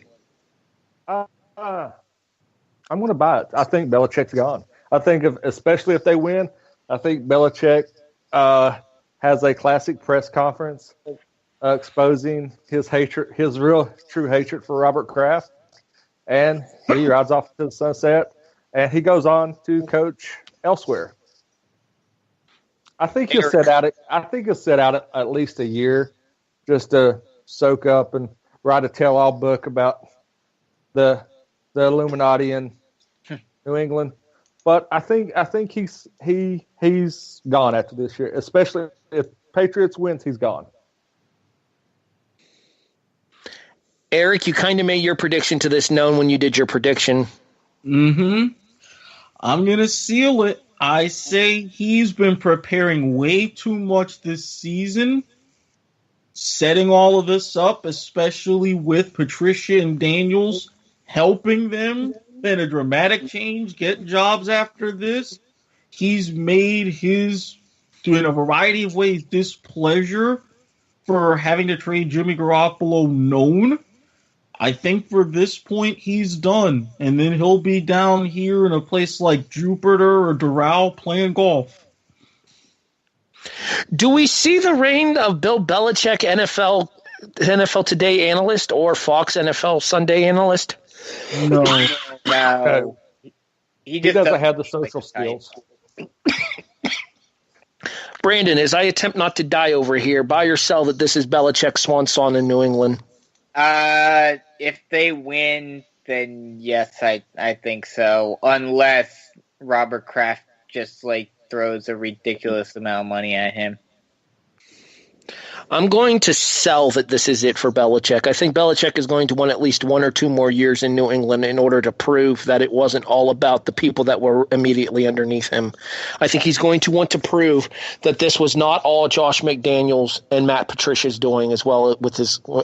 I'm going to buy it. I think Belichick's gone. I think, especially if they win, I think Belichick has a classic press conference exposing his hatred, his real true hatred for Robert Kraft, and he rides off to the sunset, and he goes on to coach elsewhere. I think he'll sit out. I think he'll sit out at least a year, just to soak up and write a tell-all book about the Illuminati in New England. But I think he's gone after this year, especially if Patriots wins, he's gone. Erik, you kind of made your prediction to this known when you did your prediction. I'm going to seal it. I say he's been preparing way too much this season, setting all of this up, especially with Patricia and Daniels helping them in a dramatic change, get jobs after this. He's made his, in a variety of ways, displeasure for having to trade Jimmy Garoppolo known. I think for this point, he's done. And then he'll be down here in a place like Jupiter or Doral playing golf. Do we see the reign of Bill Belichick NFL NFL Today analyst or Fox NFL Sunday analyst? No. No. He doesn't have the social skills. Brandon, as I attempt not to die over here, buy or sell that this is Belichick's swan song in New England? If they win, then yes, I think so. Unless Robert Kraft just throws a ridiculous amount of money at him. I'm going to sell that this is it for Belichick. I think Belichick is going to want at least 1 or 2 more years in New England in order to prove that it wasn't all about the people that were immediately underneath him. I think he's going to want to prove that this was not all Josh McDaniels and Matt Patricia's doing as well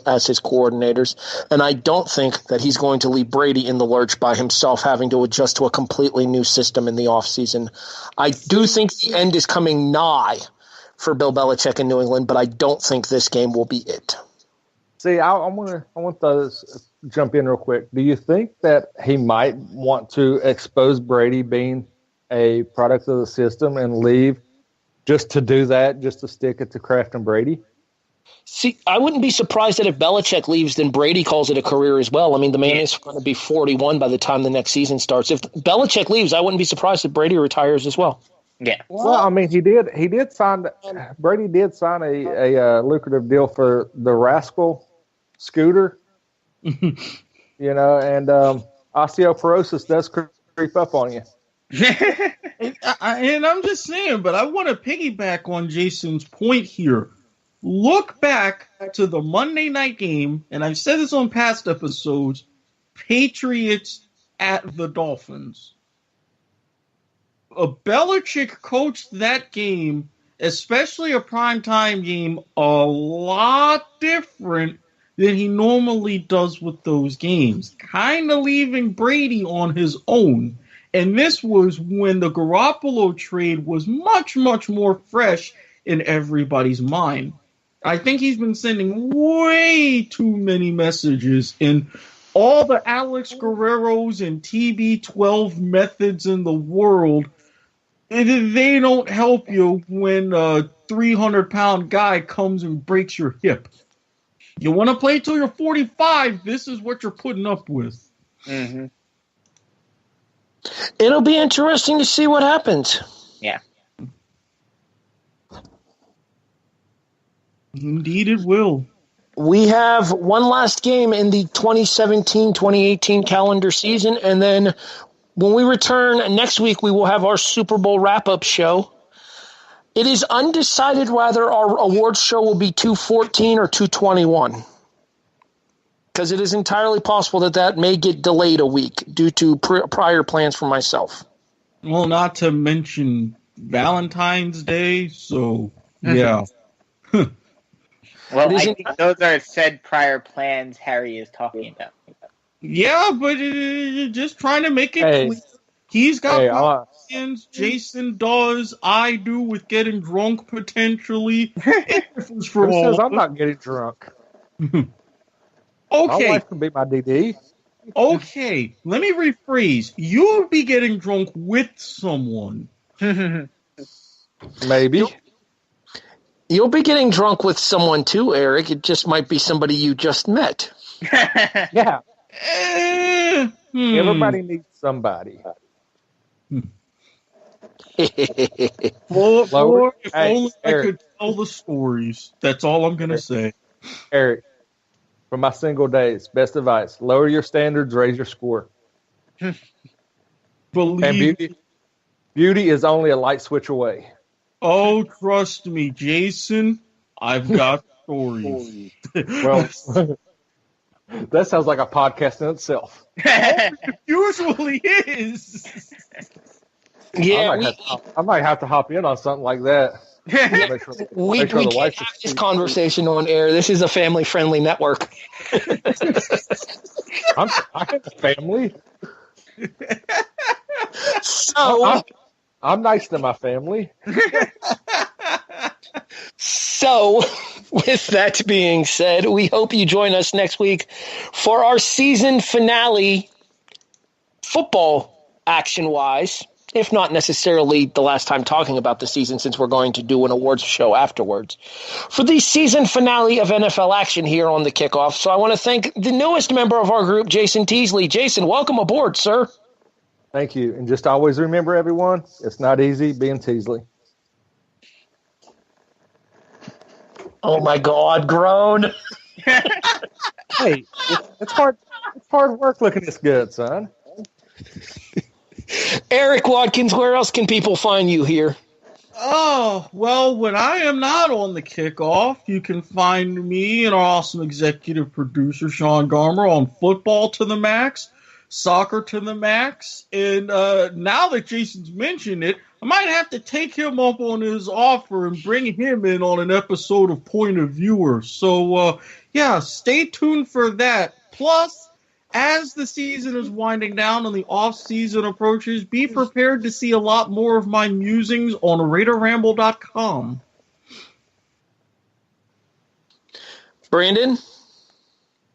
as his coordinators. And I don't think that he's going to leave Brady in the lurch by himself having to adjust to a completely new system in the offseason. I do think the end is coming nigh for Bill Belichick in New England, but I don't think this game will be it. See, I want to jump in real quick. Do you think that he might want to expose Brady being a product of the system and leave just to do that, just to stick it to Kraft and Brady? See, I wouldn't be surprised that if Belichick leaves, then Brady calls it a career as well. I mean, the man is going to be 41 by the time the next season starts. If Belichick leaves, I wouldn't be surprised if Brady retires as well. Yeah. Well, I mean, Brady did sign a lucrative deal for the Rascal scooter, and osteoporosis does creep up on you. And I'm just saying, but I want to piggyback on Jason's point here. Look back to the Monday night game, and I've said this on past episodes, Patriots at the Dolphins. Belichick coached that game, especially a primetime game, a lot different than he normally does with those games, kind of leaving Brady on his own. And this was when the Garoppolo trade was much, much more fresh in everybody's mind. I think he's been sending way too many messages, and all the Alex Guerreros and TB12 methods in the world, they don't help you when a 300-pound guy comes and breaks your hip. You want to play till you're 45, this is what you're putting up with. Mm-hmm. It'll be interesting to see what happens. Yeah. Indeed it will. We have one last game in the 2017-2018 calendar season, and then when we return next week, we will have our Super Bowl wrap-up show. It is undecided whether our awards show will be 214 or 221, because it is entirely possible that may get delayed a week due to prior plans for myself. Well, not to mention Valentine's Day, so yeah. Well, I think those are said prior plans Harry is talking about. Yeah, but just trying to make it clear. He's got plans. Jason does. I do with getting drunk potentially. Who says I'm not getting drunk? Okay. My wife can be my DD. Okay, let me rephrase. You'll be getting drunk with someone. Maybe. You'll be getting drunk with someone too, Eric. It just might be somebody you just met. Yeah. Everybody needs somebody. Or if only I could tell the stories. That's all I'm going to say. Eric, for my single days, best advice, lower your standards, raise your score. Believe beauty is only a light switch away. Oh, trust me, Jason, I've got stories. Well, that sounds like a podcast in itself. It usually is. Yeah, I might have to hop in on something like that. We can't have this conversation on air. This is a family-friendly network. I have a family. So I'm nice to my family. So, with that being said, we hope you join us next week for our season finale, football action-wise. if not necessarily the last time talking about the season, since we're going to do an awards show afterwards, for the season finale of NFL action here on the Kickoff. So I want to thank the newest member of our group, Jayson Teasley. Jayson, welcome aboard, sir. Thank you. And just always remember, everyone, it's not easy being Teasley. Oh, my God, groan. Hey, it's hard work looking this good, son. Erik Watkins, where else can people find you here? Oh, well, when I am not on the Kickoff, you can find me and our awesome executive producer, Sean Garmer, on Football to the Max, Soccer to the Max, and now that Jason's mentioned it, I might have to take him up on his offer and bring him in on an episode of Point of Viewer. So, yeah, stay tuned for that. Plus, as the season is winding down and the off-season approaches, be prepared to see a lot more of my musings on RaiderRamble.com. Brandon?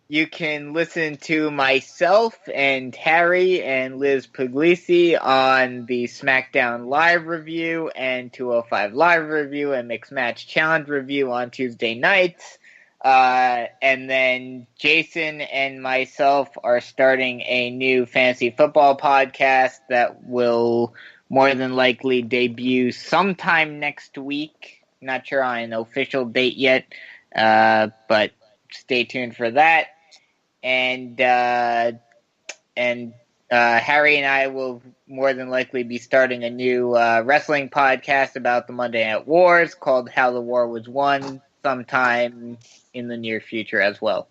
You can listen to myself and Harry and Liz Puglisi on the SmackDown Live review and 205 Live review and Mixed Match Challenge review on Tuesday nights. And then Jason and myself are starting a new fantasy football podcast that will more than likely debut sometime next week. Not sure on an official date yet, but stay tuned for that. And Harry and I will more than likely be starting a new wrestling podcast about the Monday Night Wars called How the War Was Won sometime in the near future as well.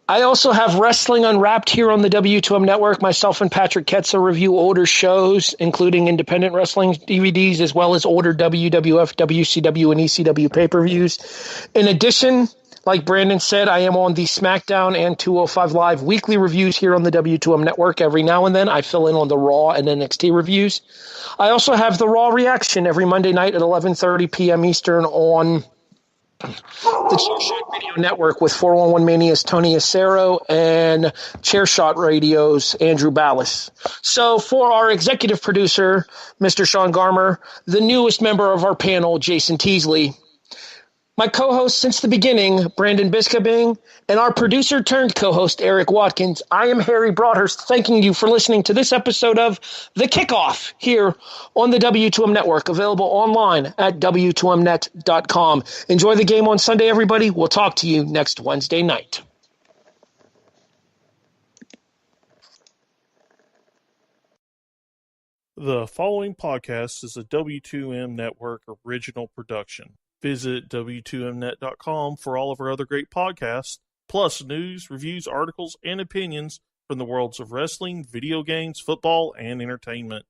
I also have Wrestling Unwrapped here on the W2M Network. Myself and Patrick Ketzer review older shows, including independent wrestling DVDs, as well as older WWF, WCW, and ECW pay-per-views. In addition, like Brandon said, I am on the SmackDown and 205 Live weekly reviews here on the W2M Network. Every now and then, I fill in on the Raw and NXT reviews. I also have the Raw Reaction every Monday night at 11:30 p.m. Eastern on the Chairshot Radio Network with 411 Mania's Tony Acero and Chairshot Radio's Andrew Ballas. So for our executive producer, Mr. Sean Garmer, the newest member of our panel, Jayson Teasley, my co-host since the beginning, Brandon Biskobing, and our producer turned co-host, Erik Watkins, I am Harry Broadhurst, thanking you for listening to this episode of The Kickoff here on the W2M Network, available online at W2Mnet.com. Enjoy the game on Sunday, everybody. We'll talk to you next Wednesday night. The following podcast is a W2M Network original production. Visit W2Mnet.com for all of our other great podcasts, plus news, reviews, articles, and opinions from the worlds of wrestling, video games, football, and entertainment.